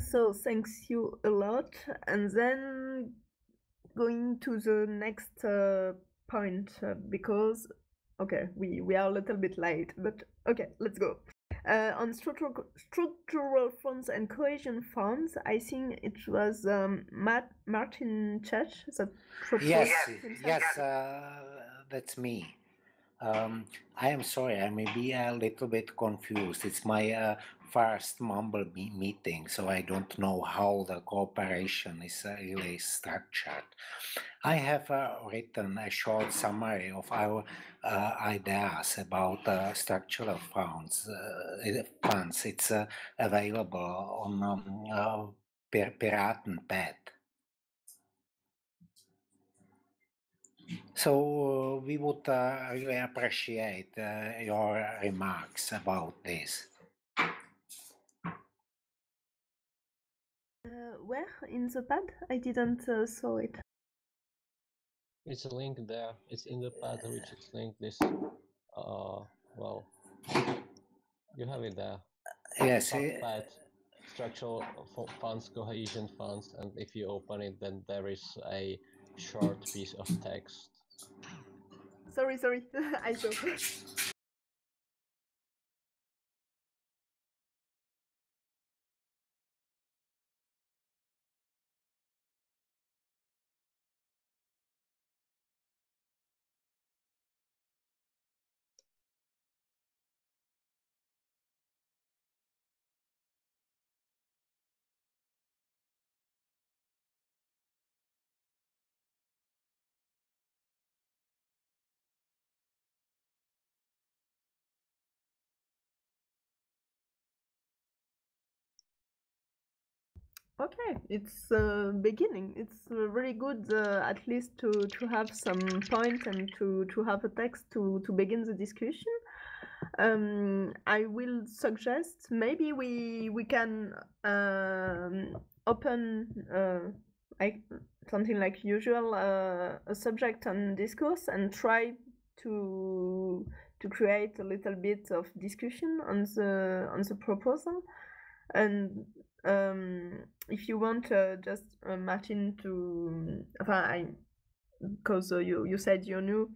So thanks you a lot, and then going to the next point because okay, we are a little bit late, but okay, let's go. On structural funds and cohesion funds, I think it was Martin Church that proposed Yes, that's me. I am sorry, I may be a little bit confused. It's my first mumble meeting, so I don't know how the cooperation is really structured. I have written a short summary of our ideas about structural funds. It's available on Piratenpad. So we would really appreciate your remarks about this. Where in the pad? I didn't saw it. It's a link there. It's in the pad which is linked this. Well, you have it there. Yes. Pad, structural funds, cohesion funds, and if you open it, then there is a short piece of text. Sorry, I saw. Okay, it's beginning. It's really good, at least to have some point and to have a text to begin the discussion. I will suggest maybe we can open like something like usual a subject on discourse and try to create a little bit of discussion on the proposal. And if you want, just Martin to, because you said you're new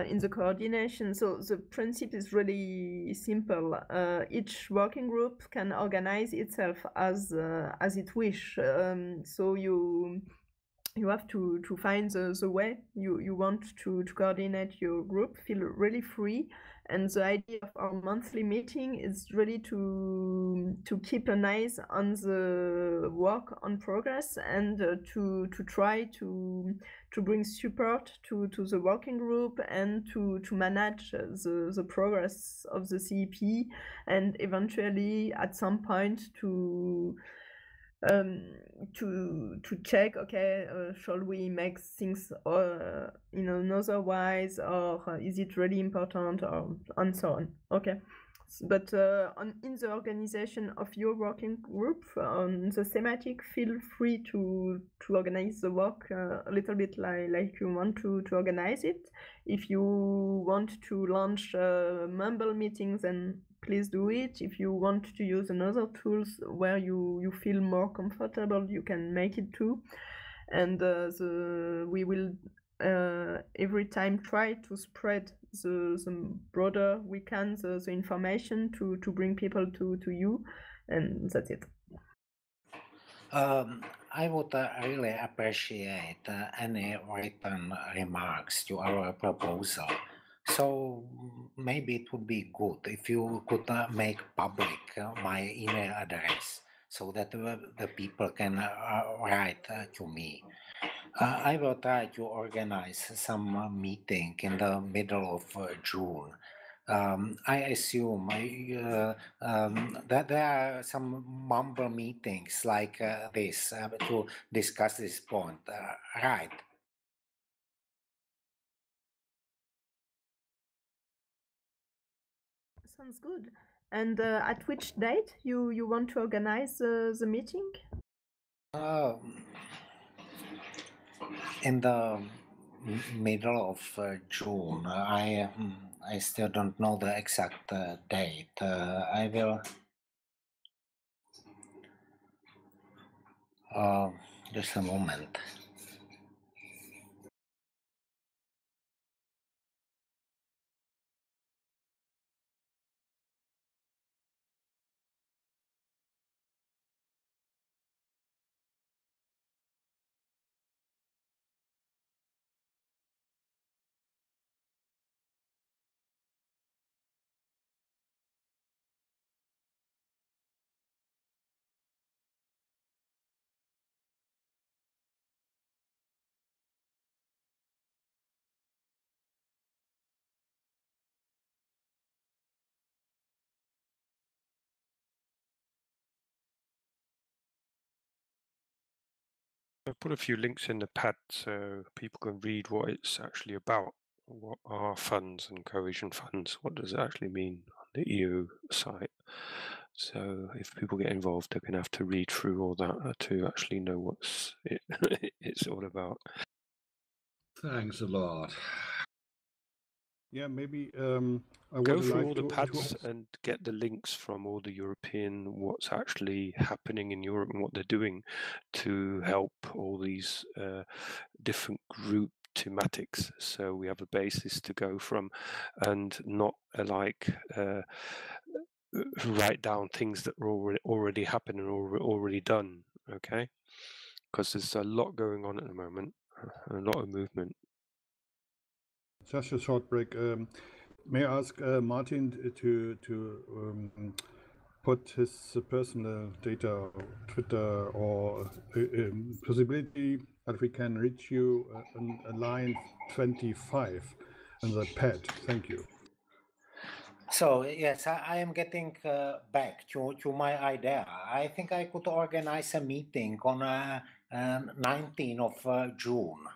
in the coordination, so the principle is really simple. Each working group can organize itself as it wish. So you have to find the way you want to coordinate your group, feel really free. And the idea of our monthly meeting is really to keep an eye on the work on progress and to try to bring support to the working group and to manage the progress of the CEP, and eventually at some point to check, okay, shall we make things in another wise, or is it really important, or and so on. Okay, but in the organization of your working group on the thematic, feel free to organize the work a little bit like you want to organize it. If you want to launch mumble meetings, then please do it. If you want to use another tools where you feel more comfortable, you can make it too. And we will every time try to spread the broader we can the information to bring people to you, and that's it. I would really appreciate any written remarks to our proposal. So maybe it would be good if you could make public my email address so that the people can write to me. I will try to organize some meeting in the middle of June. I assume that there are some mumble meetings like this to discuss this point, right? Sounds good. And at which date you want to organize the meeting? In the middle of June. I still don't know the exact date. I will just a moment. I put a few links in the pad so people can read what it's actually about. What are funds and cohesion funds? What does it actually mean on the EU site? So if people get involved, they're going to have to read through all that to actually know what's it's all about. Thanks a lot. Yeah, maybe I Go would through like all the to pads and get the links from all the European, what's actually happening in Europe and what they're doing to help all these different group thematics. So we have a basis to go from, and not write down things that are already happening or already done. Okay, because there's a lot going on at the moment, a lot of movement. just a short break. May I ask Martin to put his personal data, Twitter, or possibility that we can reach you on line 25 in the pad? Thank you. So yes, I am getting back to my idea. I think I could organize a meeting on 19th of June.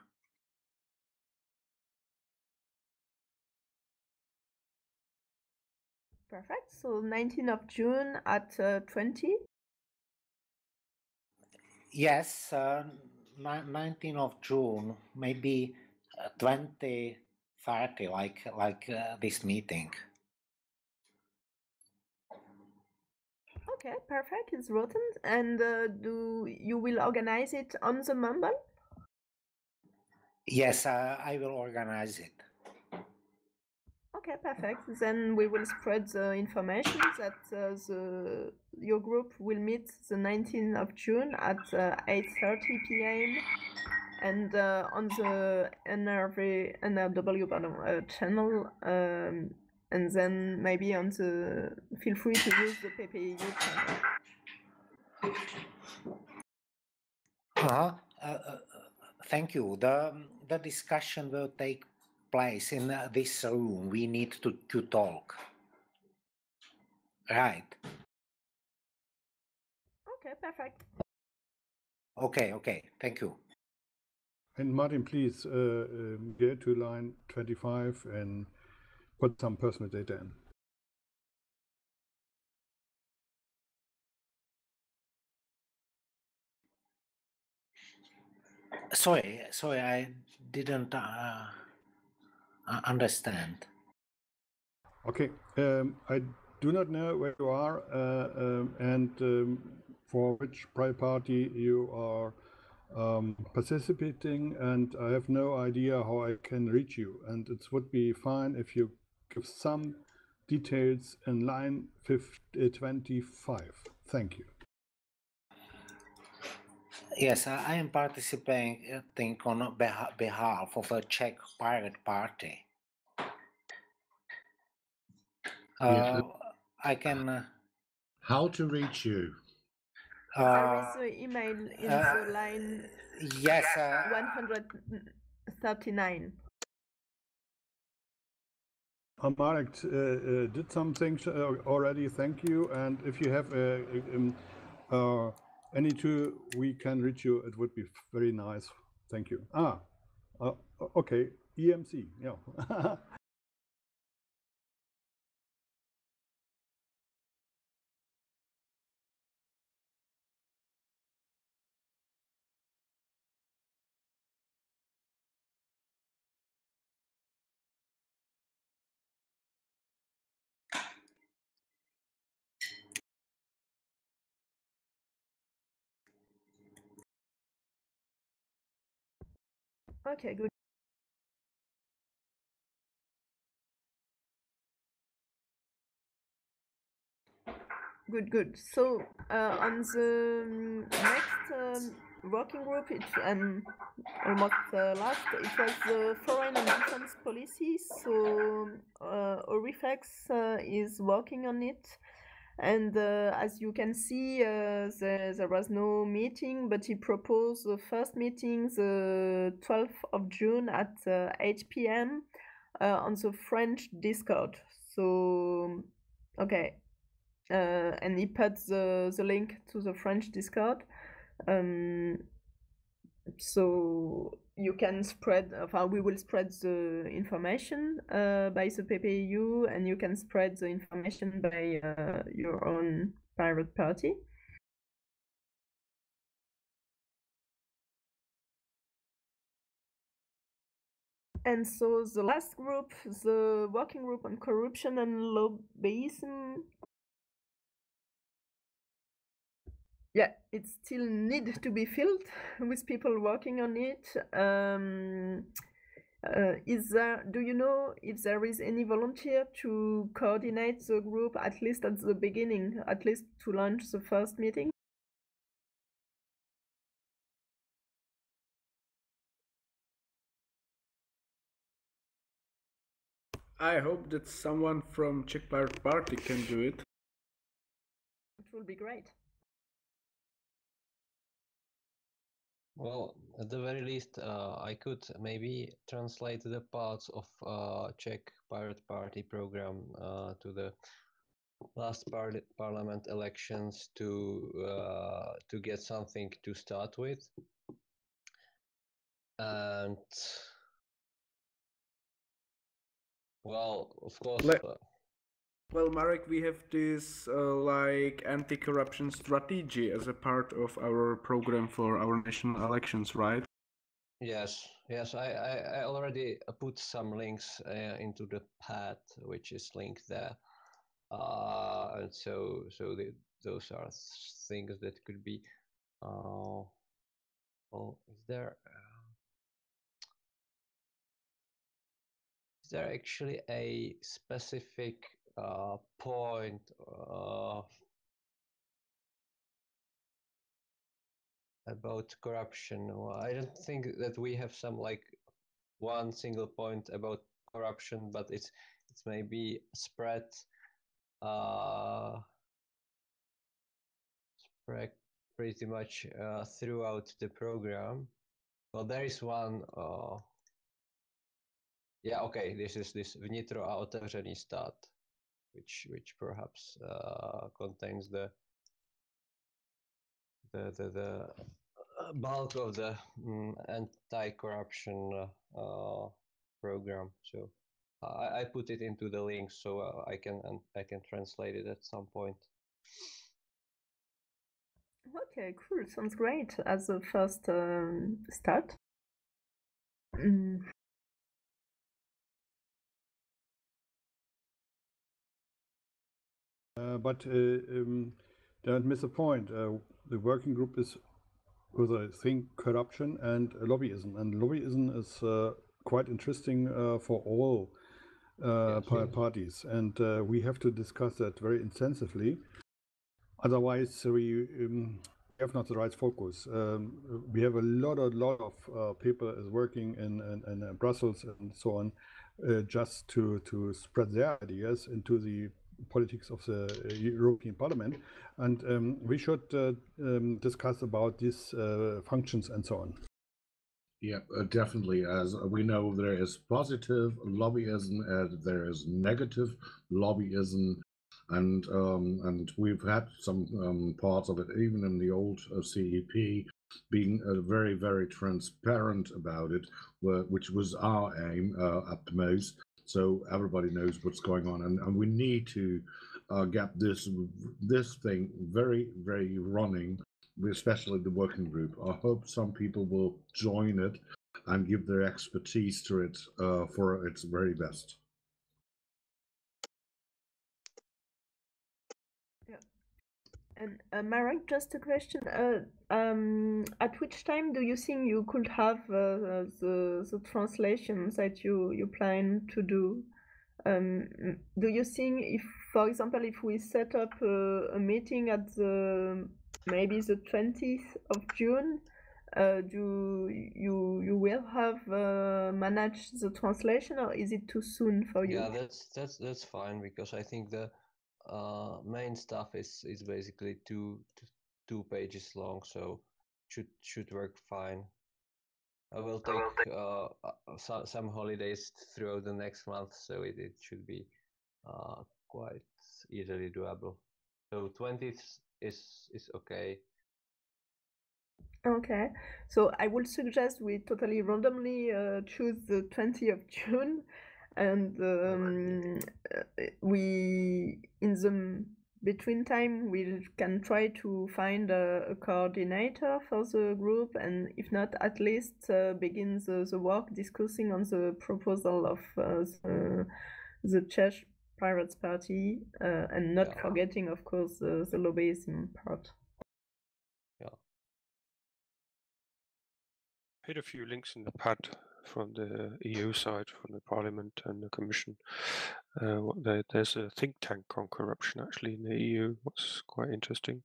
Perfect. So 19th of June at 20. Yes, 19th of June, maybe 20:30, like this meeting. Okay, perfect. It's written. And do you will organize it on the Mumble? Yes, I will organize it. Okay, perfect. Then we will spread the information that your group will meet the 19th of June at 8:30 p.m. and on the NRW channel, and then maybe on the feel free to use the PPU channel. Thank you. The discussion will take place in this room. We need to talk. Right. Okay, perfect. Okay. Thank you. And Martin, please go to line 25 and put some personal data in. Sorry, I didn't understand. Okay, I do not know where you are and for which private party you are participating, and I have no idea how I can reach you. And it would be fine if you give some details in line 25. Thank you. Yes, I am participating on behalf of a Czech pirate party. Yeah. I can. How to reach you? There is the email in the line. Yes. 139. Marek did some things already. Thank you. And if you have any two, we can reach you. It would be very nice. Thank you. Okay. EMC. Yeah. Okay, good. Good. So on the next working group, it almost last, it was the foreign and defense policy. So Orifex is working on it. And as you can see, there was no meeting, but he proposed the first meeting the 12th of June at 8 p.m. On the French Discord. So, okay. And he put the link to the French Discord. So you can spread, we will spread the information by the PPU, and you can spread the information by your own private party. And so the last group, the working group on corruption and lobbyism, yeah, it still needs to be filled with people working on it. Do you know if there is any volunteer to coordinate the group, at least at the beginning, at least to launch the first meeting? I hope that someone from Czech Pirate Party can do it. It will be great. Well, at the very least, I could maybe translate the parts of Czech Pirate Party program to the last parliament elections to get something to start with, and well, of course. Well, Marek, we have this like anti-corruption strategy as a part of our program for our national elections, right? Yes, I already put some links into the pad, which is linked there, and those are things that could be. Oh, is there actually a specific point about corruption? Well, I don't think that we have some like one single point about corruption, but it's maybe spread pretty much throughout the program. Well, there is one. Yeah, okay. This is this vnitro a otevřený stát, which perhaps contains the bulk of the anti-corruption program. So I put it into the link, so I can translate it at some point. Okay, cool. Sounds great as a first start. But don't miss the point. The working group is with, I think, corruption and lobbyism. And lobbyism is quite interesting for all parties. And we have to discuss that very intensively. Otherwise, we have not the right focus. We have a lot of people is working in Brussels and so on, just to spread their ideas into the politics of the European Parliament, and we should discuss about these functions and so on. Yeah, definitely. As we know, there is positive lobbyism and there is negative lobbyism, and we've had some parts of it, even in the old CEP, being very transparent about it, which was our aim at the most. So everybody knows what's going on, and we need to get this thing very running, especially the working group. I hope some people will join it and give their expertise to it for its very best. Yeah. And Marek, just a question. At which time do you think you could have the translations that you plan to do? Do you think if, for example, if we set up a meeting at maybe the 20th of June, do you will have managed the translation, or is it too soon for you? Yeah, that's fine, because I think the main stuff is basically two pages long, so should work fine. I will take some holidays throughout the next month, so it should be quite easily doable. So 20th is okay. Okay, so I would suggest we totally randomly choose the 20th of June, and we, in the between time, we can try to find a coordinator for the group, and if not, at least begin the work discussing on the proposal of the Czech Pirates Party, and not forgetting, of course, the lobbyism part. Hit a few links in the pad from the EU side, from the Parliament and the Commission. There's a think tank on corruption actually in the EU. What's quite interesting.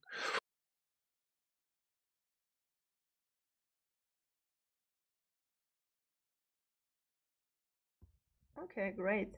Okay, great.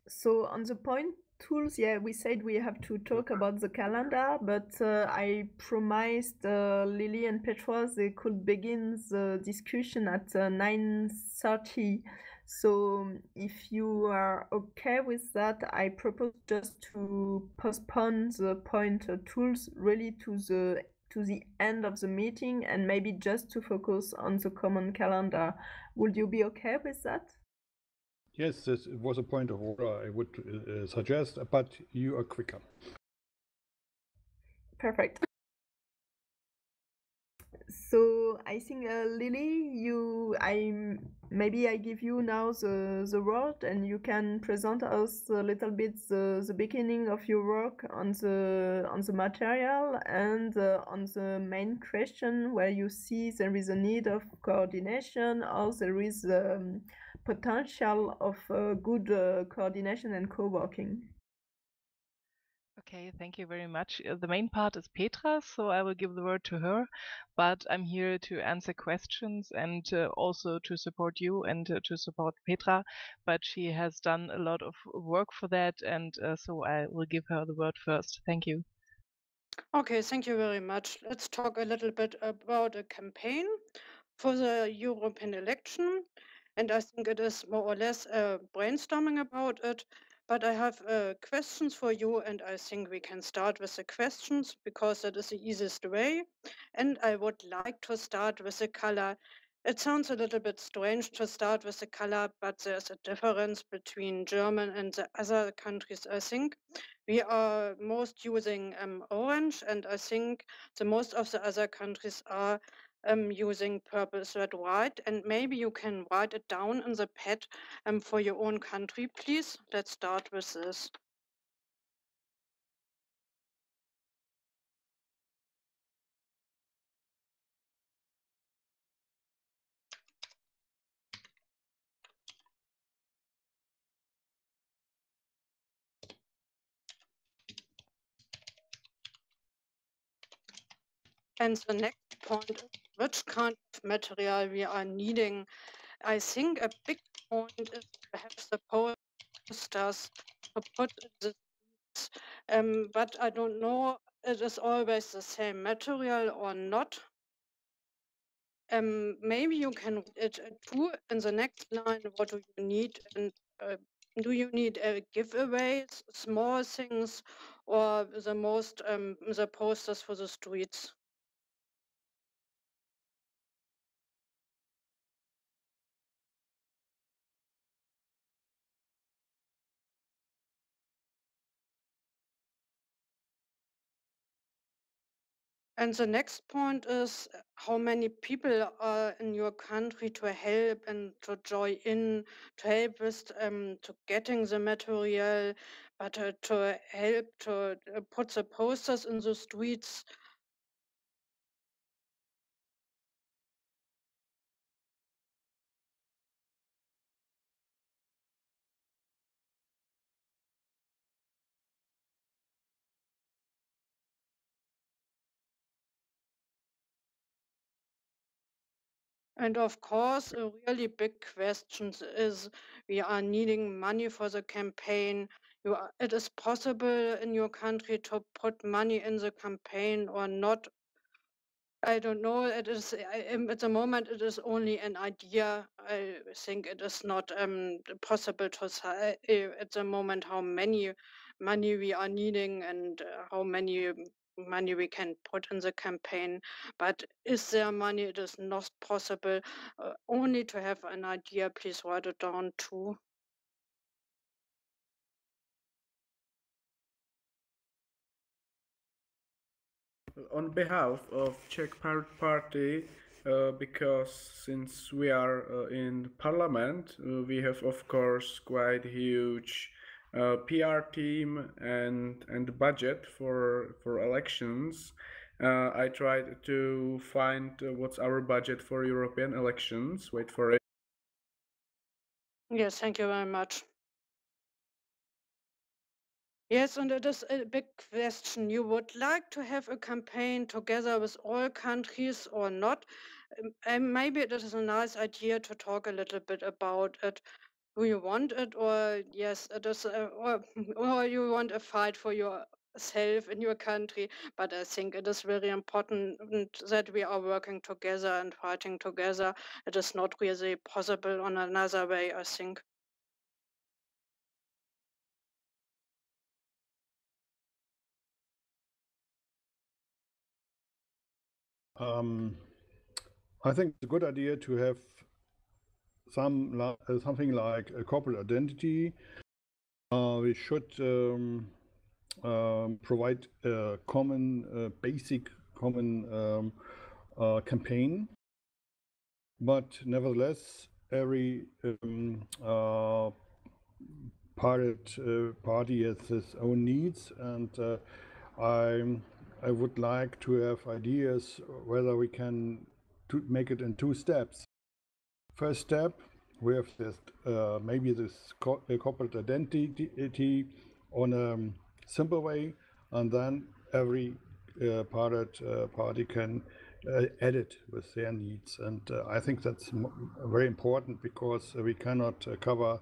So on the point tools, yeah, we said we have to talk about the calendar, but I promised Lily and Petra they could begin the discussion at 9:30. So if you are okay with that, I propose just to postpone the point tools really to the end of the meeting and maybe just to focus on the common calendar. Would you be okay with that? Yes, this was a point of order I would suggest, but you are quicker. Perfect. So I think Lily, maybe I give you now the word, and you can present us a little bit the beginning of your work on the material and on the main question where you see there is a need of coordination or there is potential of good coordination and co-working. Okay, thank you very much. The main part is Petra, so I will give the word to her, but I'm here to answer questions and also to support you and to support Petra, but she has done a lot of work for that, and so I will give her the word first. Thank you. Okay, thank you very much. Let's talk a little bit about a campaign for the European election. And I think it is more or less brainstorming about it. But I have questions for you, and I think we can start with the questions because that is the easiest way. And I would like to start with the color. It sounds a little bit strange to start with the color, but there's a difference between German and the other countries, I think. We are most using orange, and I think the most of the other countries are using purple, red, white. And maybe you can write it down in the pad for your own country, please. Let's start with this. And the next point is which kind of material we are needing. I think a big point is to have the posters to put in the streets, but I don't know it is always the same material or not. Maybe you can it too in the next line. What do you need? And do you need giveaways, small things, or the posters for the streets? And the next point is how many people are in your country to help and to join in, to help with to getting the material, but to help to put the posters in the streets. And of course, a really big question is we are needing money for the campaign. It is possible in your country to put money in the campaign or not. I don't know. It is at the moment. It is only an idea. I think it is not possible to say at the moment how many money we are needing and how many money we can put in the campaign. But is there money? It is not possible. Only to have an idea. Please write it down too. On behalf of Czech Party, because since we are in parliament, we have of course quite huge PR team and budget for elections. I tried to find what's our budget for European elections. Wait for it. Yes, thank you very much. Yes, and it is a big question. You would like to have a campaign together with all countries or not? Maybe it is a nice idea to talk a little bit about it. do you want it, or yes, it is, or you want a fight for yourself in your country? But I think it is very important that we are working together and fighting together. It is not really possible on another way, I think. I think it's a good idea to have something like a corporate identity. We should provide a common, basic common campaign, but nevertheless, every party has its own needs, and I would like to have ideas whether we can make it in 2 steps. First step, we have this maybe this corporate identity on a simple way, and then every party can edit with their needs. And I think that's very important, because we cannot cover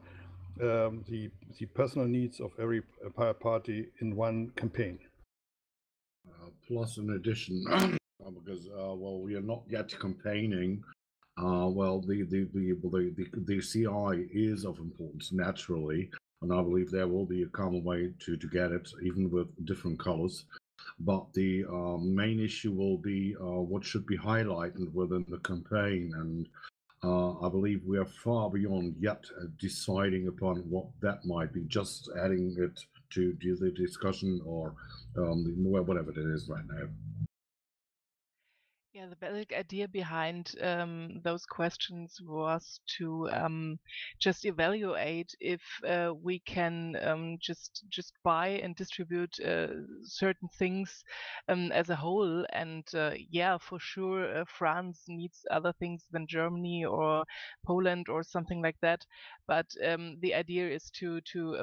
the personal needs of every party in one campaign. Plus, in addition, because well, we are not yet campaigning. Well, the CI is of importance naturally, and I believe there will be a common way to get it, even with different colors. But the main issue will be what should be highlighted within the campaign, and I believe we are far beyond yet deciding upon what that might be. Just adding it to the discussion, or whatever it is right now. Yeah, the basic idea behind those questions was to just evaluate if we can just buy and distribute certain things as a whole. And yeah, for sure, France needs other things than Germany or Poland or something like that. But the idea is to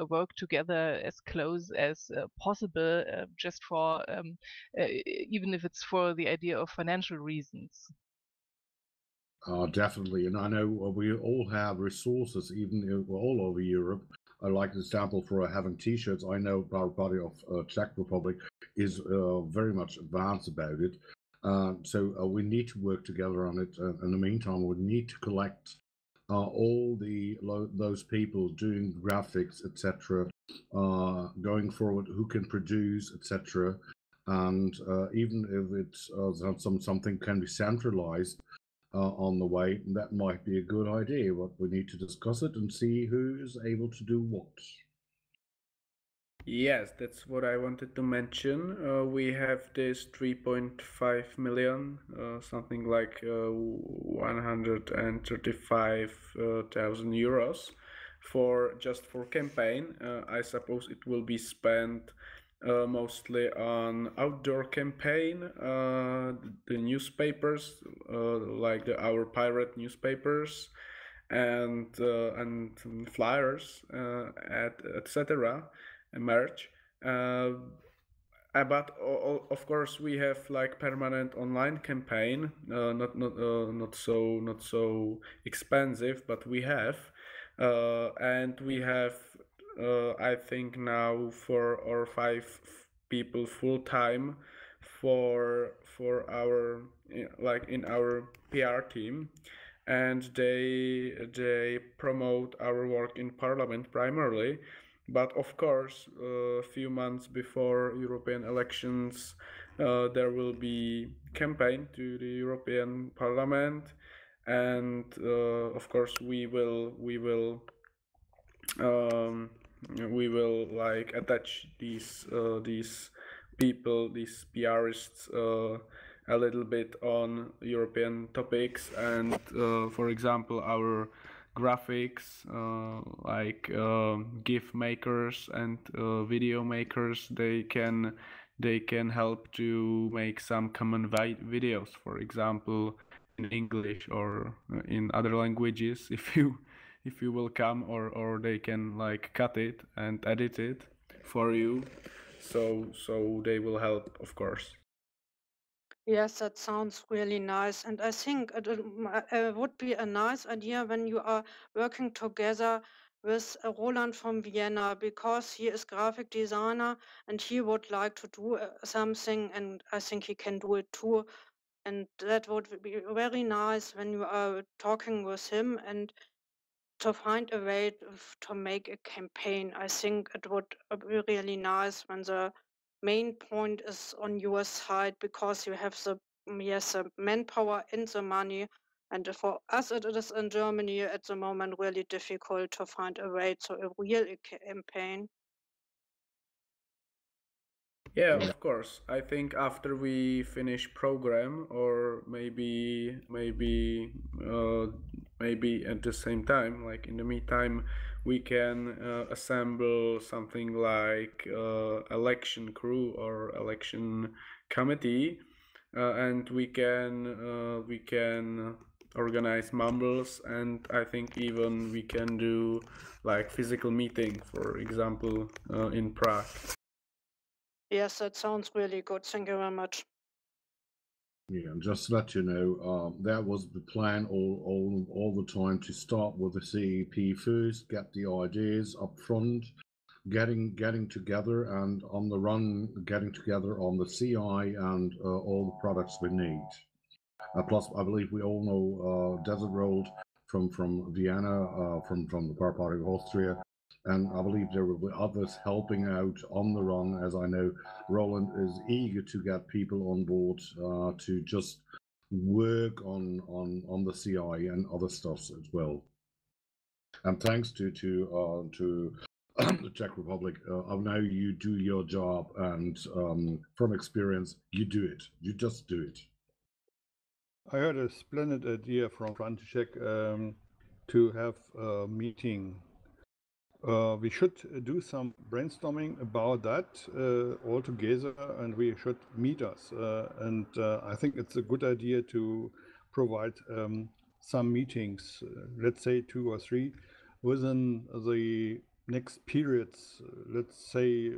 work together as close as possible, just for even if it's for the idea of financial reasons. Definitely, and I know we all have resources, even all over Europe. Like an example for having T-shirts, I know our party of Czech Republic is very much advanced about it. So we need to work together on it. In the meantime, we need to collect all those people doing graphics, etc., going forward, who can produce, etc. And even if it's something can be centralized on the way, that might be a good idea. But we need to discuss it and see who is able to do what. Yes, that's what I wanted to mention. We have this 3.5 million, something like 135,000 euros for campaign. I suppose it will be spent mostly on outdoor campaign, the newspapers, like our pirate newspapers, and flyers, etc. Merch. But of course we have like permanent online campaign, not so expensive, but we have, and we have I think now 4 or 5 people full time for our like in our PR team, and they promote our work in Parliament primarily. But of course, a few months before European elections, there will be campaign to the European Parliament, and of course um, we will like attach these people, these PRists, a little bit on European topics, and for example, our graphics, like GIF makers and video makers, they can help to make some common videos, for example, in English or in other languages, if you will come, or they can like cut it and edit it for you, so they will help, of course. Yes, that sounds really nice. And I think it would be a nice idea when you are working together with Roland from Vienna because he is graphic designer and he would like to do something, and I think he can do it too. And that would be very nice when you are talking with him and to find a way to make a campaign. I think it would be really nice when the main point is on your side because you have the the manpower and the money. And for us, it is in Germany at the moment really difficult to find a way to a real campaign. Yeah, of course. I think after we finish program, or maybe at the same time, like in the meantime, we can assemble something like election crew or election committee, and we can organize mumbles, and I think even we can do like physical meeting, for example, in Prague. Yes, that sounds really good. Thank you very much. Yeah, and just to let you know, that was the plan all the time, to start with the CEP first, get the ideas up front, getting together, and on the run, getting together on the CI and all the products we need. Plus, I believe we all know Desert Road from Vienna, from the Power Party of Austria, and I believe there will be others helping out on the run, as I know Roland is eager to get people on board to just work on the CI and other stuffs as well. And thanks to the Czech Republic, I know you do your job, and from experience, you do it. You just do it. I heard a splendid idea from František to have a meeting. We should do some brainstorming about that all together, and we should meet us. And I think it's a good idea to provide some meetings, let's say 2 or 3, within the next periods, let's say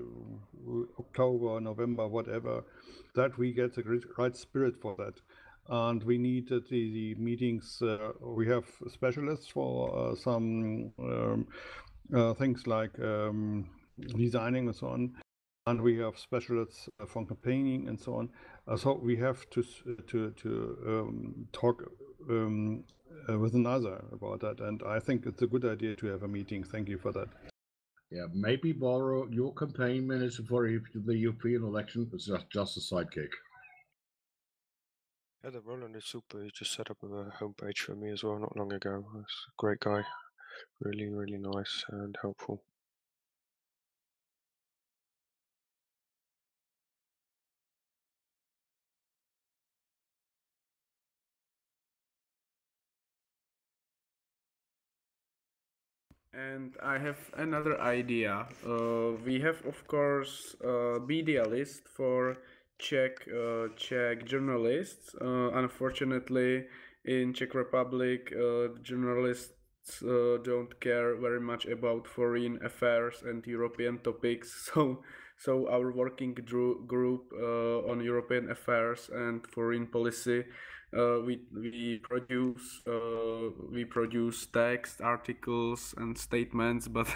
October, November, whatever, that we get the right spirit for that. And we need the meetings. We have specialists for some things like designing and so on, and we have specialists for campaigning and so on. So we have to talk with another about that, and I think it's a good idea to have a meeting. Thank you for that. Yeah, maybe borrow your campaign manager for the European election. It's just a sidekick. Yeah, the Roland is super. He just set up a homepage for me as well not long ago. He's a great guy. Really, really nice and helpful. And I have another idea. We have, of course, media list for Czech journalists. Unfortunately, in Czech Republic, journalists don't care very much about foreign affairs and European topics. So our working group on European affairs and foreign policy, we produce text articles and statements, but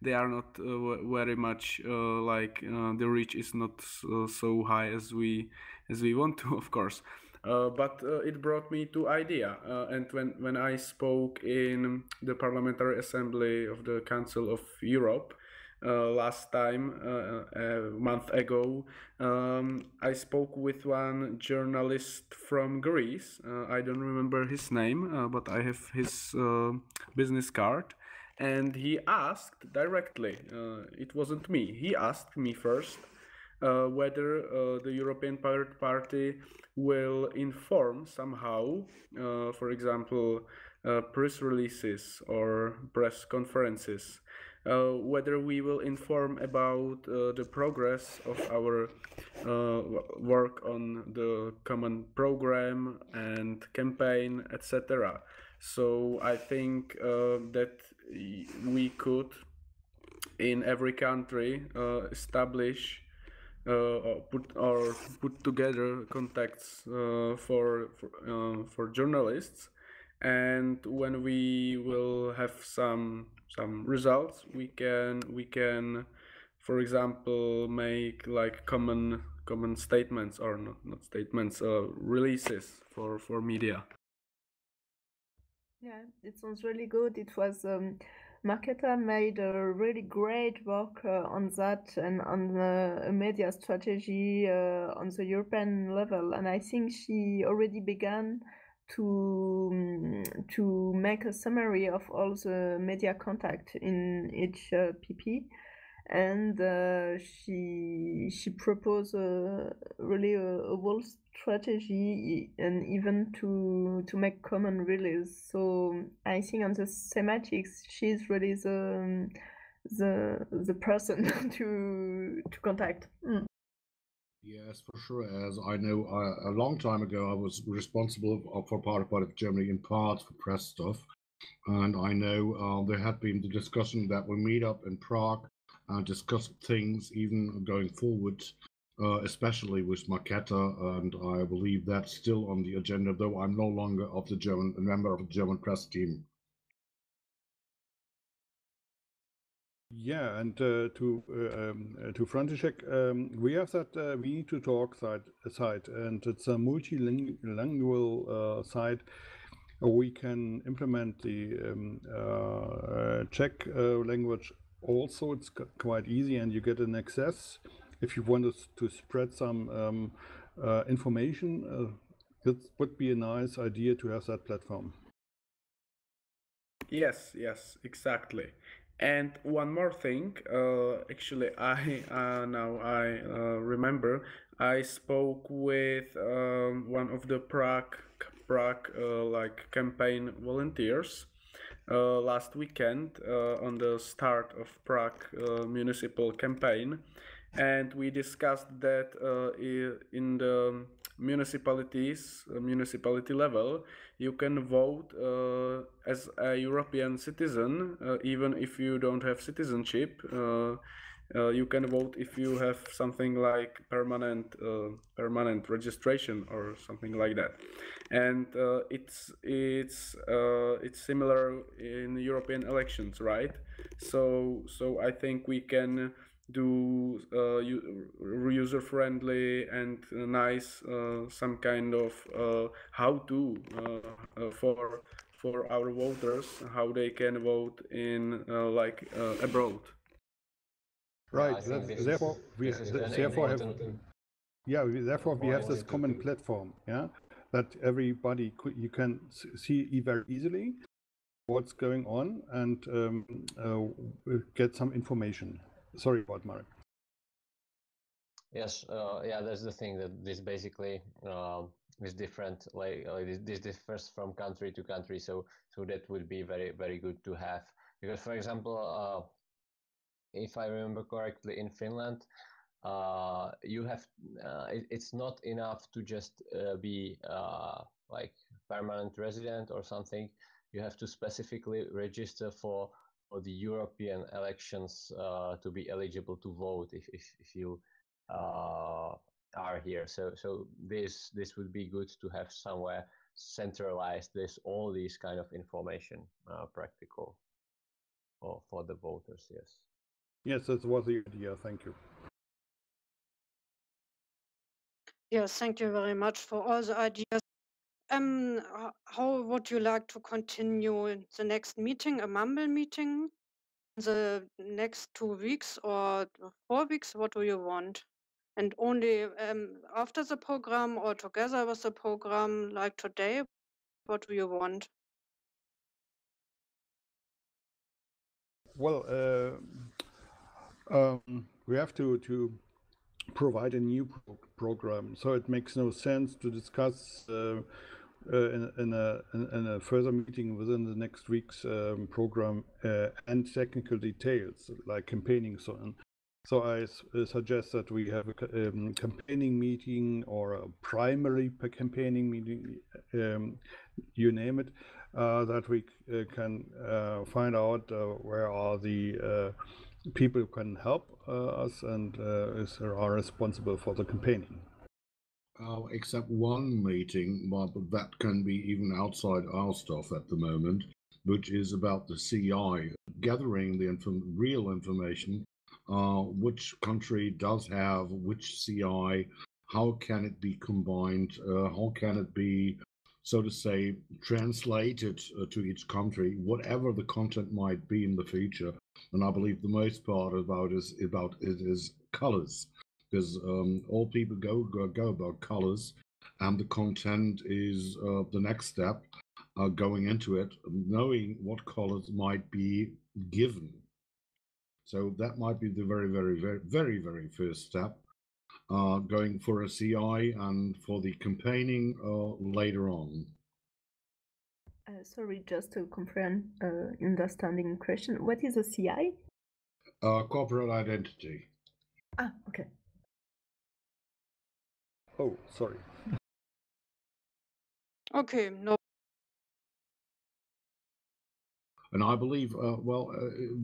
they are not very much like the reach is not so high as we want to, of course. But it brought me to idea, and when I spoke in the Parliamentary Assembly of the Council of Europe last time, a month ago, I spoke with one journalist from Greece. I don't remember his name, but I have his business card. And he asked directly, it wasn't me, he asked me first whether the European Pirate Party will inform somehow, for example, press releases or press conferences, whether we will inform about the progress of our work on the common program and campaign, etc. So I think that we could, in every country, establish put together contacts for journalists, and when we will have some results, we can, for example, make like common statements, or not statements, releases for media. Yeah, it sounds really good. It was Marketa made a really great work on that and on a media strategy on the European level, and I think she already began to make a summary of all the media contact in each PP, and she proposed really a whole strategy and even to make common release. So I think on the semantics, she's really the person to contact. Yes, for sure. As I know, a long time ago, I was responsible for part of Germany in part for press stuff, and I know there had been the discussion that we meet up in Prague and discuss things even going forward, especially with Marketa, and I believe that's still on the agenda, though I'm no longer a member of the German press team. Yeah, and to František, we have that we need to talk site, and it's a multilingual site. We can implement the Czech language also. It's quite easy, and you get an access. If you want to spread some information, that would be a nice idea to have that platform. Yes, exactly. And one more thing, actually, I now I remember I spoke with one of the Prague like campaign volunteers last weekend on the start of Prague municipal campaign, and we discussed that in the municipality level, you can vote as a European citizen, even if you don't have citizenship. You can vote if you have something like permanent registration or something like that, and it's similar in European elections, right? So I think we can do user-friendly and nice some kind of how-to for our voters, how they can vote in abroad. Right. I think Therefore, we have this common platform. Yeah, that everybody you can see very easily what's going on and get some information. Sorry about Marek. Yes, yeah, that's the thing, that this basically is different, this differs from country to country, so that would be very, very good to have, because for example, if I remember correctly, in Finland, you have it's not enough to just be like permanent resident or something. You have to specifically register for the European elections to be eligible to vote if you are here. So this would be good to have somewhere centralized all these kind of information practical for the voters. Yes. Yes, that was the idea. Thank you. Yes, thank you very much for all the ideas. How would you like to continue the next meeting, a Mumble meeting, the next 2 weeks or 4 weeks? What do you want? And only after the program or together with the program, like today? What do you want? Well, we have to provide a new program, so it makes no sense to discuss in a further meeting within the next week's program and technical details like campaigning so on. So I suggest that we have a campaigning meeting or a primary campaigning meeting, you name it, that we can find out where are the people who can help us and are responsible for the campaigning. except one meeting, but that can be even outside our stuff at the moment, which is about the CI, gathering the real information, which country does have which CI, how can it be combined, how can it be, so to say, translated to each country, whatever the content might be in the future. And I believe the most part about it is colors, because all people go about colors, and the content is the next step, going into it, knowing what colors might be given. So that might be the very first step, going for a CI and for the campaigning later on. Sorry, just to confirm understanding question. What is a CI? Corporate identity. Ah, okay. Oh, sorry. Okay, no. And I believe,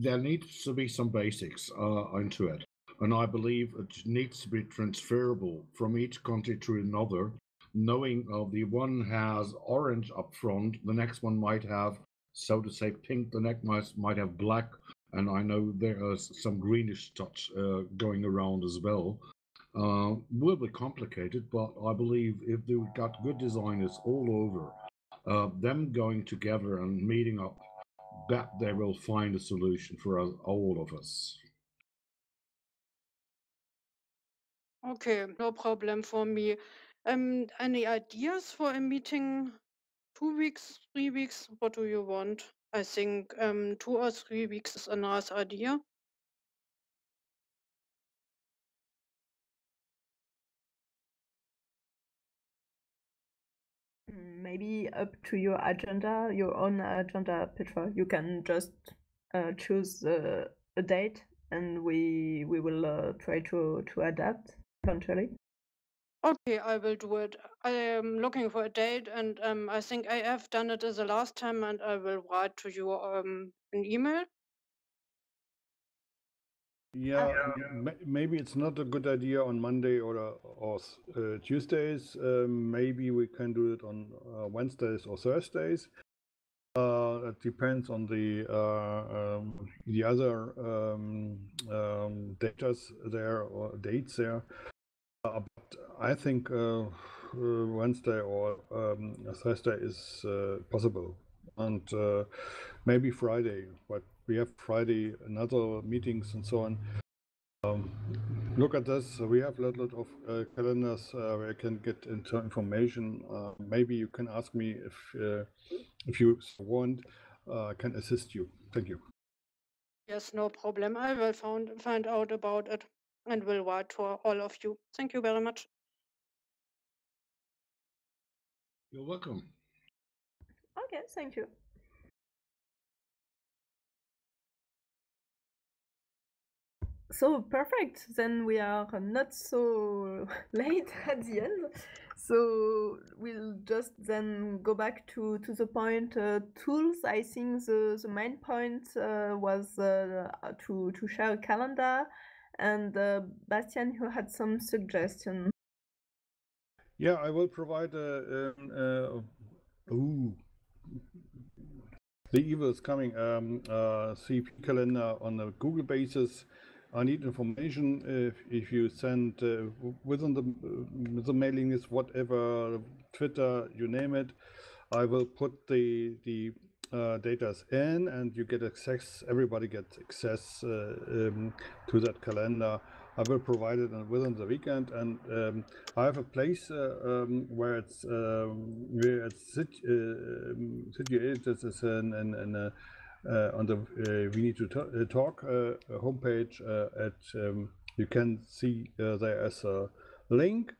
there needs to be some basics into it. And I believe it needs to be transferable from each country to another, knowing the one has orange up front, the next one might have, so to say, pink, the next might have black, and I know there is some greenish touch going around as well. Will be complicated, but I believe if we've got good designers all over, them going together and meeting up, that they will find a solution for us, all of us. Okay, no problem for me. Any ideas for a meeting? 2 weeks, 3 weeks? What do you want? I think 2 or 3 weeks is a nice idea. Maybe up to your agenda, your own agenda, Petra. You can just choose a date, and we will try to adapt eventually. Okay, I will do it. I am looking for a date, and I think I have done it as the last time, and I will write to you an email. Yeah, maybe it's not a good idea on Monday or Tuesdays. Maybe we can do it on Wednesdays or Thursdays. It depends on the other datas there or dates there. But I think Wednesday or Thursday is possible, and maybe Friday. But we have Friday another meetings and so on. Look at this. We have a lot of calendars where I can get into information. Maybe you can ask me if you want. I can assist you. Thank you. Yes, no problem. I will find out about it and will write to all of you. Thank you very much. You're welcome. Okay, thank you. So perfect. Then we are not so late at the end. So we'll just then go back to the point tools. I think the main point was to share a calendar, and Bastian, you had some suggestions. Yeah, I will provide the evil is coming. Ceep calendar on a Google basis. I need information. If you send within the mailing list, whatever, Twitter, you name it, I will put the data in, and you get access. Everybody gets access to that calendar. I will provide it within the weekend, and I have a place where it's situated. This is on the We Need to Talk homepage. You can see there as a link,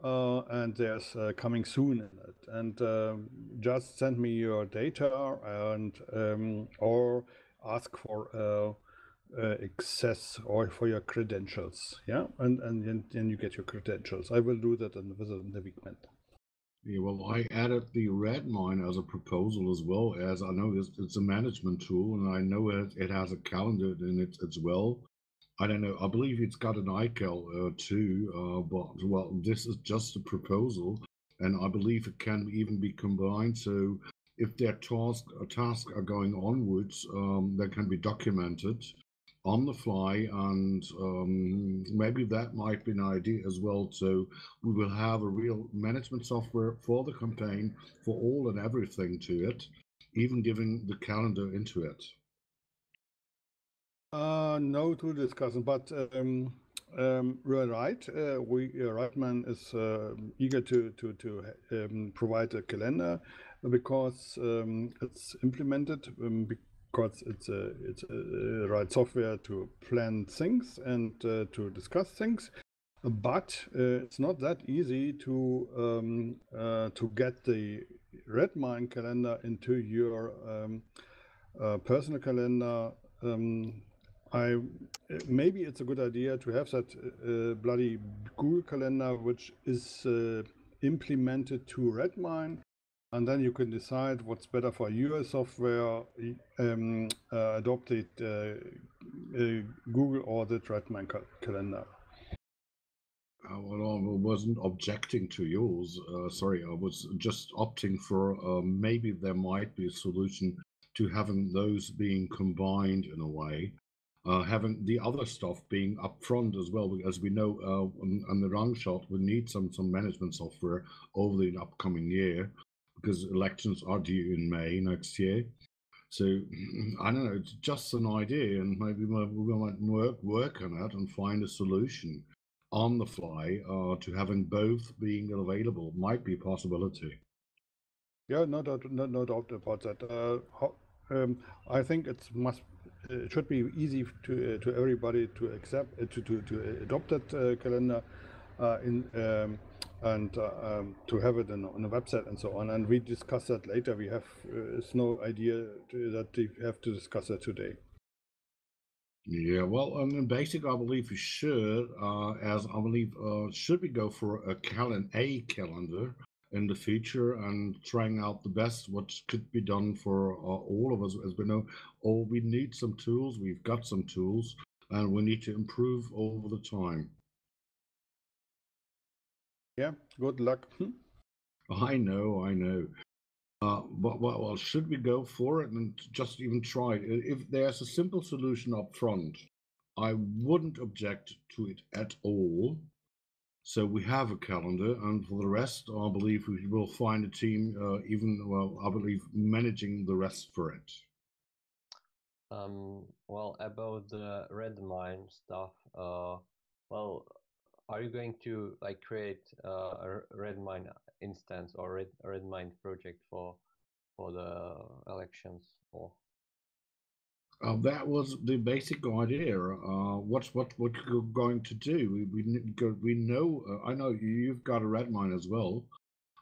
and there's coming soon in it. And just send me your data and or ask for access or for your credentials. Yeah, and then you get your credentials. I will do that within the weekend. Yeah, well, I added the Redmine as a proposal, as well as I know it's a management tool, and I know it has a calendar in it as well. I don't know. I believe it's got an ICAL too, but well, this is just a proposal, and I believe it can even be combined. So if their tasks are going onwards, they can be documented on the fly, and maybe that might be an idea as well. So we will have a real management software for the campaign, for all and everything to it, even giving the calendar into it. No to discussion, but we're right. Reitman is eager to provide a calendar because it's implemented, because it's a right software to plan things and to discuss things. But it's not that easy to get the Redmine calendar into your personal calendar. Maybe it's a good idea to have that bloody Google Calendar, which is implemented to Redmine, and then you can decide what's better for your software, adopt it Google or the Redmine calendar. Well, I wasn't objecting to yours. Sorry, I was just opting for maybe there might be a solution to having those being combined in a way. Having the other stuff being upfront as well, as we know on the long shot, we need some management software over the upcoming year because elections are due in May next year. So I don't know, it's just an idea, and maybe we might work on it and find a solution on the fly to having both being available might be a possibility. Yeah, no doubt about that. I think it should be easy to everybody to accept to adopt that calendar and to have it on a website and so on. And we discuss that later. We have it's no idea that we have to discuss that today. Yeah, well, in basic, I believe we should, as I believe, should we go for a calendar in the future and trying out the best what could be done for all of us, as we know, or we need some tools. We've got some tools, and we need to improve over the time. Yeah, good luck. I know. But well, should we go for it and just even try it? If there's a simple solution up front, I wouldn't object to it at all. So we have a calendar, and for the rest, I believe we will find a team, I believe, managing the rest for it. Well, about the Redmine stuff, well, are you going to like create a Redmine instance or Redmine project for the elections? Or that was the basic idea. What you're going to do? We know. I know you've got a Redmine as well.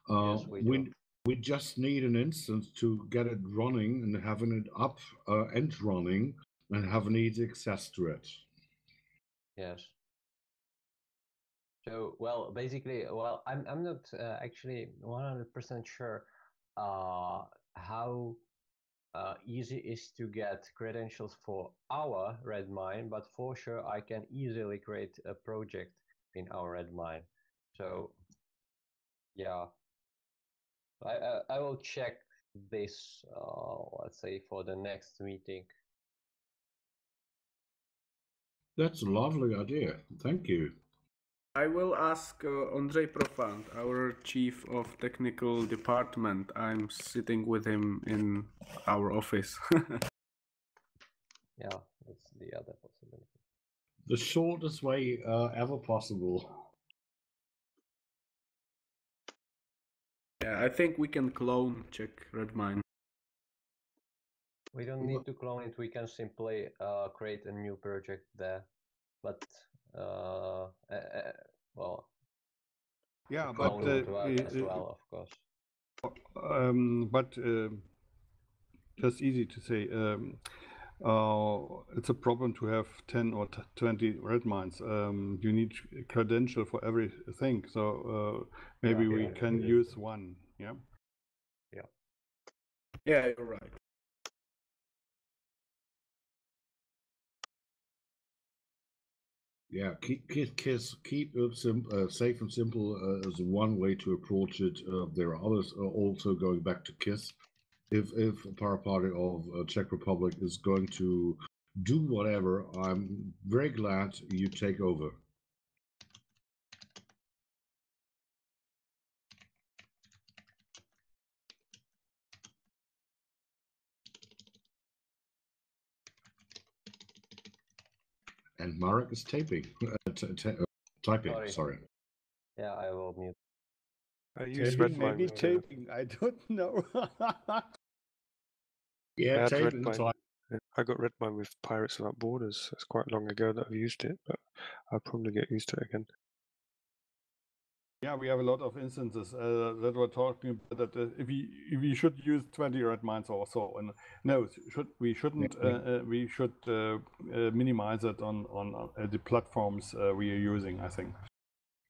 yes, we do. We just need an instance to get it running and having it up and running and having easy access to it. Yes. So, well, basically, well, I'm not actually 100% sure how easy is to get credentials for our Redmine, but for sure I can easily create a project in our Redmine. So, yeah, I will check this, let's say, for the next meeting. That's a lovely idea. Thank you. I will ask Andrzej Profant, our chief of technical department. I'm sitting with him in our office. Yeah, that's the other possibility. The shortest way ever possible. Yeah, I think we can clone check Redmine. We don't need to clone it. We can simply create a new project there. But well, yeah, but as well, of course. But just easy to say. It's a problem to have 10 or 20 Redmines. You need a credential for everything. So maybe we can use one. Yeah. Yeah. Yeah, you're right. Yeah, keep it safe and simple is one way to approach it. There are others also going back to KISS. If a power party of Czech Republic is going to do whatever, I'm very glad you take over. And Marek is typing. Sorry. Yeah, I will mute. I used Taping, Redmine maybe with taping. I don't know. Yeah, I had taping. Redmine. I got Redmine with Pirates Without Borders. It's quite long ago that I've used it, but I'll probably get used to it again. Yeah, we have a lot of instances that we're talking about that if we should use 20 red mines or so, and no, we shouldn't. We should minimize it on the platforms we are using, I think.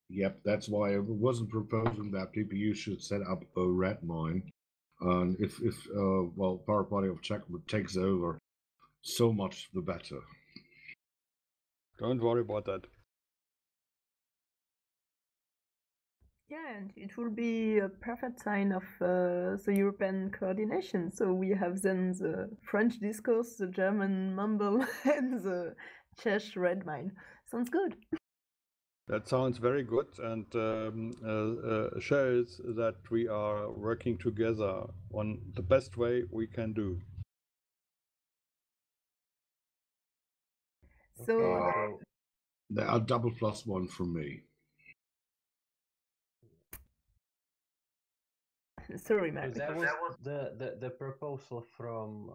Yep, that's why I wasn't proposing that PPU should set up a red mine. And if Power Party of Czech takes over, so much the better. Don't worry about that. Yeah, and it will be a perfect sign of the European coordination. So we have then the French discourse, the German mumble, and the Czech red mine. Sounds good. That sounds very good, and shows that we are working together on the best way we can do. So there are double +1 from me. Sorry, Matt. That was the proposal from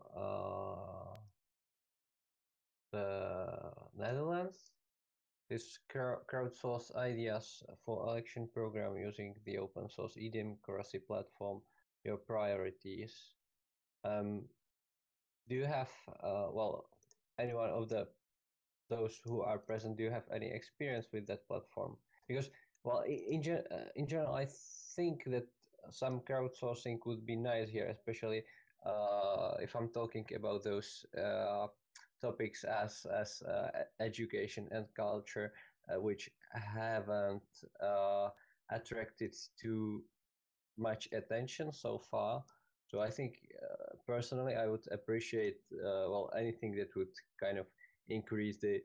the Netherlands. This crowdsource ideas for election program using the open source e-democracy platform. Your priorities. Do you have anyone of those who are present? Do you have any experience with that platform? Because in general, I think that some crowdsourcing would be nice here, especially if I'm talking about those topics as education and culture, which haven't attracted too much attention so far. So I think personally, I would appreciate anything that would kind of increase the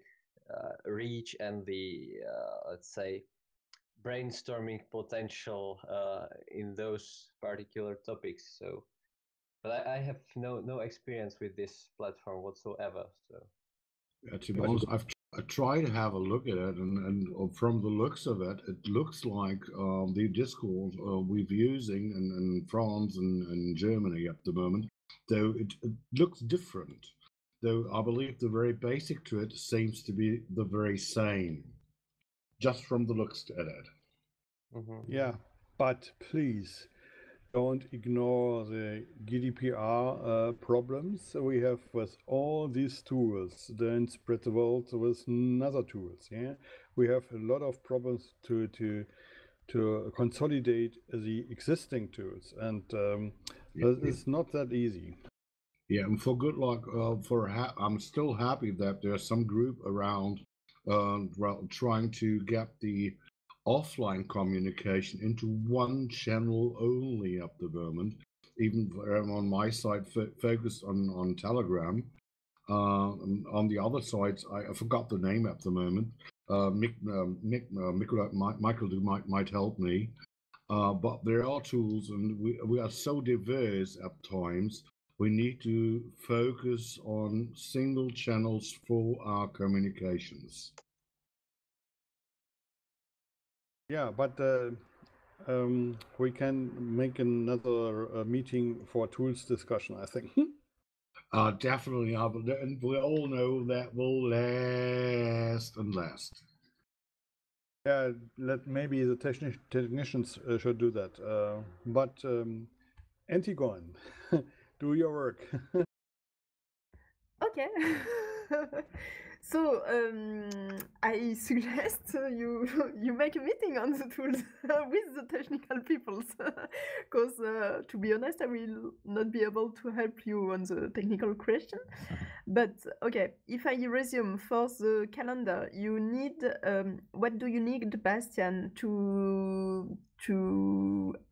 reach and the let's say brainstorming potential in those particular topics. So, but I have no experience with this platform whatsoever. So, to be honest, I tried to have a look at it, and from the looks of it, it looks like the Discord we're using in France and Germany at the moment, though it looks different. Though I believe the very basic to it seems to be the very same, just from the looks at it. Yeah, but please don't ignore the GDPR problems we have with all these tools. Don't spread the word with other tools. Yeah, we have a lot of problems to consolidate the existing tools, and it's not that easy. Yeah, and for good luck, I'm still happy that there's some group around trying to get the offline communication into one channel only at the moment. Even on my side, focused on Telegram. On the other sides, I forgot the name at the moment. Michael might help me. But there are tools, and we are so diverse at times. We need to focus on single channels for our communications. Yeah, but we can make another meeting for tools discussion, I think. Definitely, and we all know that will last and last. Yeah, maybe the technicians should do that. But Antigone, do your work. Okay. So I suggest you make a meeting on the tools with the technical people, because to be honest, I will not be able to help you on the technical question. But okay, if I resume for the calendar, you need what do you need, Bastian, to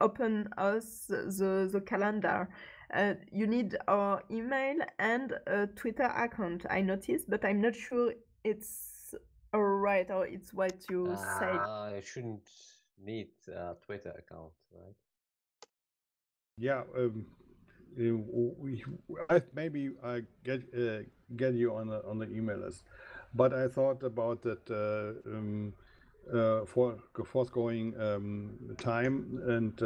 open us the calendar? You need our email and a Twitter account, I noticed, but I'm not sure it's alright or it's what you say. You shouldn't need a Twitter account, right? Yeah, maybe I get you on the email list, but I thought about that for forthgoing time, and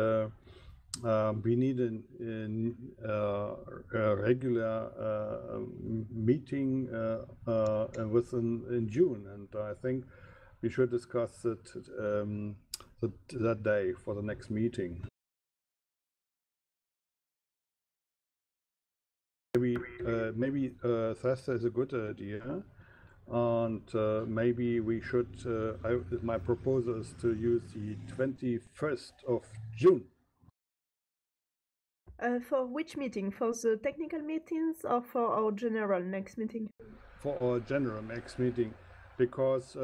we need a regular meeting in June, and I think we should discuss it that day for the next meeting. Maybe Thursday is a good idea, and maybe we should. My proposal is to use the 21st of June. For which meeting? For the technical meetings or for our general next meeting? For our general next meeting, because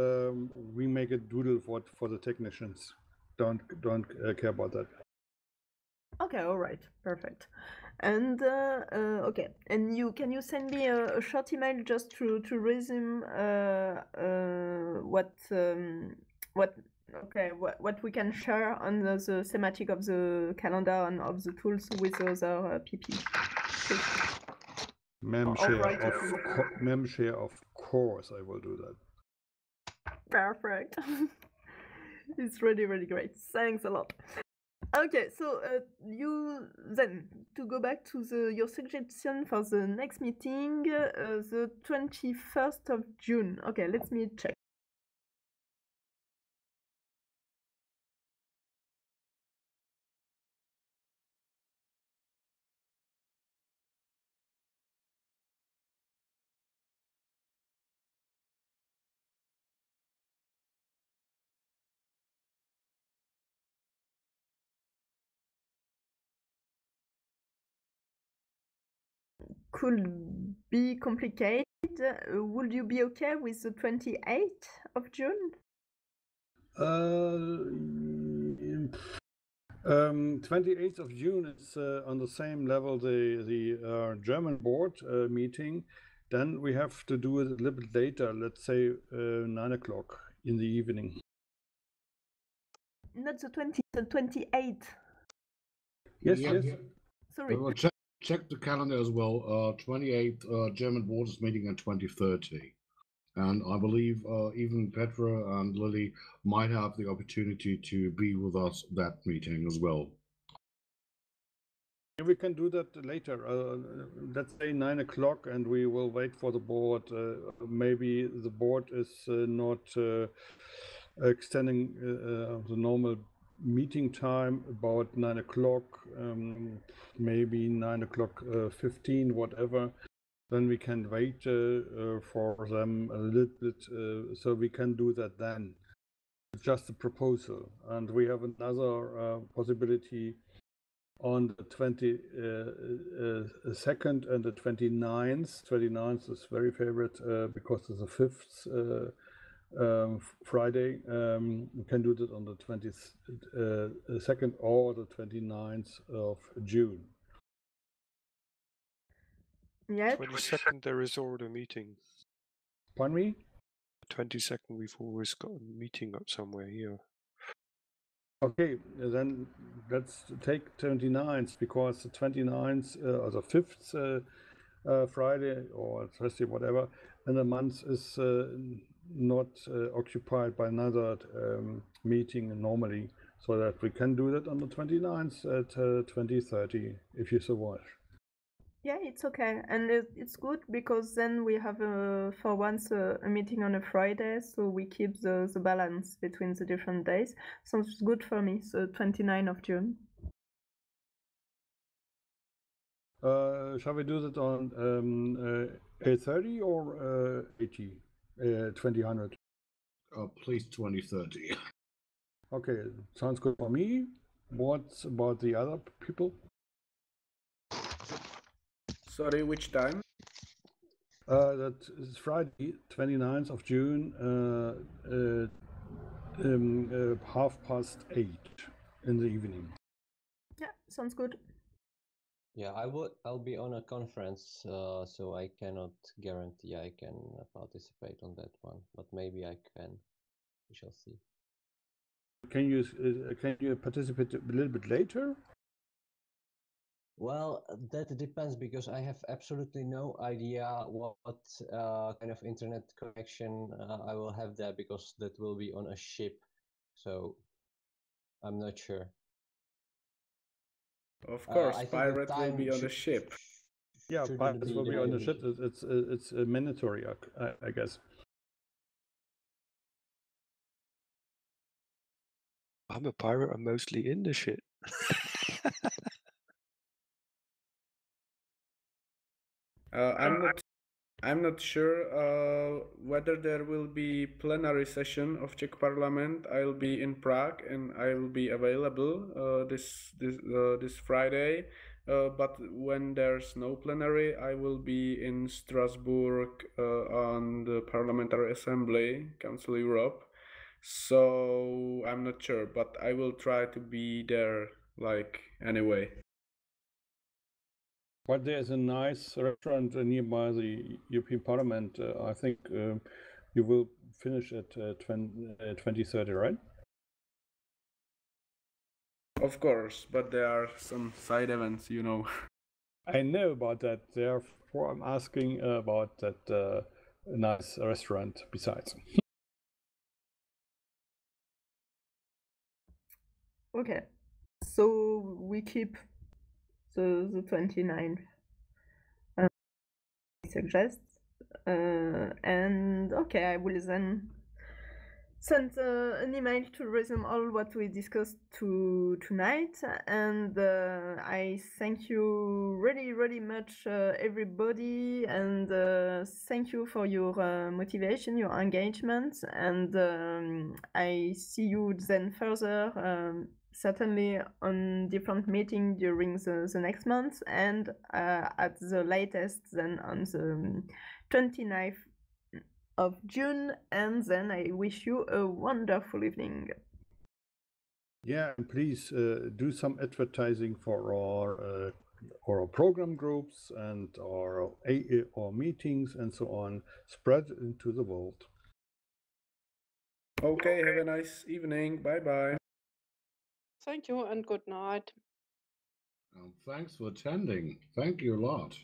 we make a doodle for the technicians. Don't care about that. Okay, all right, perfect. And okay, and can you send me a short email just to resume what what we can share on the thematic of the calendar and of the tools with other PP. Memshare, of course, I will do that. Perfect. It's really, really great. Thanks a lot. Okay, so you then to go back to your suggestion for the next meeting, the 21st of June. Okay, let me check. Could be complicated. Would you be okay with the 28th of June? 28th of June is on the same level the German board meeting. Then we have to do it a little bit later, let's say 9 o'clock in the evening. Not the 20th, the 28th. Yes, Yeah. yes. Sorry. Well, check the calendar as well. 28th German board is meeting at 2030. And I believe even Petra and Lily might have the opportunity to be with us that meeting as well. We can do that later. Let's say 9 o'clock, and we will wait for the board. Maybe the board is not extending the normal meeting time about 9 o'clock, maybe 9 o'clock 15, whatever. Then we can wait for them a little bit, so we can do that then. It's just a proposal, and we have another possibility on the 22nd and the 29th. 29th is very favorite because it's the 5th Friday. We can do that on the 22nd or the 29th of June. Yeah. 22nd, there is already a meeting. Pardon me? 22nd, we've always got a meeting up somewhere here. Okay, then let's take 29th, because the 29th or the 5th Friday or Thursday, whatever, in the month is not occupied by another meeting normally, so that we can do that on the 29th at 20:30 if you so wish. Yeah, it's okay, and it's good because then we have for once a meeting on a Friday, so we keep the balance between the different days. Sounds good for me. So 29th of June. Shall we do that on 8:30 or 80? 2000. Please 2030. Okay, sounds good for me. What about the other people? Sorry, which time? That is Friday, 29th of June, 8:30 in the evening. Yeah, sounds good. Yeah, I'll be on a conference, so I cannot guarantee I can participate on that one, but maybe I can. We shall see. Can you participate a little bit later? Well, that depends because I have absolutely no idea what kind of internet connection I will have there because that will be on a ship. So I'm not sure. Of course, I think the pirate will be time on the ship. Yeah, shouldn't pirates will be on the very- ship. It's mandatory, I guess. I'm a pirate. I'm mostly in the shit. I'm not sure whether there will be plenary session of Czech Parliament. I'll be in Prague and I will be available this Friday. But when there's no plenary, I will be in Strasbourg on the Parliamentary Assembly, Council Europe. So I'm not sure, but I will try to be there anyway. But there's a nice restaurant nearby the European Parliament. I think you will finish at 2030, right? Of course, but there are some side events, I know about that. Therefore, I'm asking about that nice restaurant besides. Okay, so we keep the 29th. Suggest, and okay, I will then send an email to resume all what we discussed tonight, and I thank you really much, everybody, and thank you for your motivation, your engagement, and I see you then further, certainly on different meetings during the next month, and at the latest then on the 29th of June, and then I wish you a wonderful evening. Yeah, and please do some advertising for our program groups and our meetings and so on. Spread into the world. Okay, have a nice evening. Bye-bye. Thank you and good night. Thanks for attending. Thank you a lot.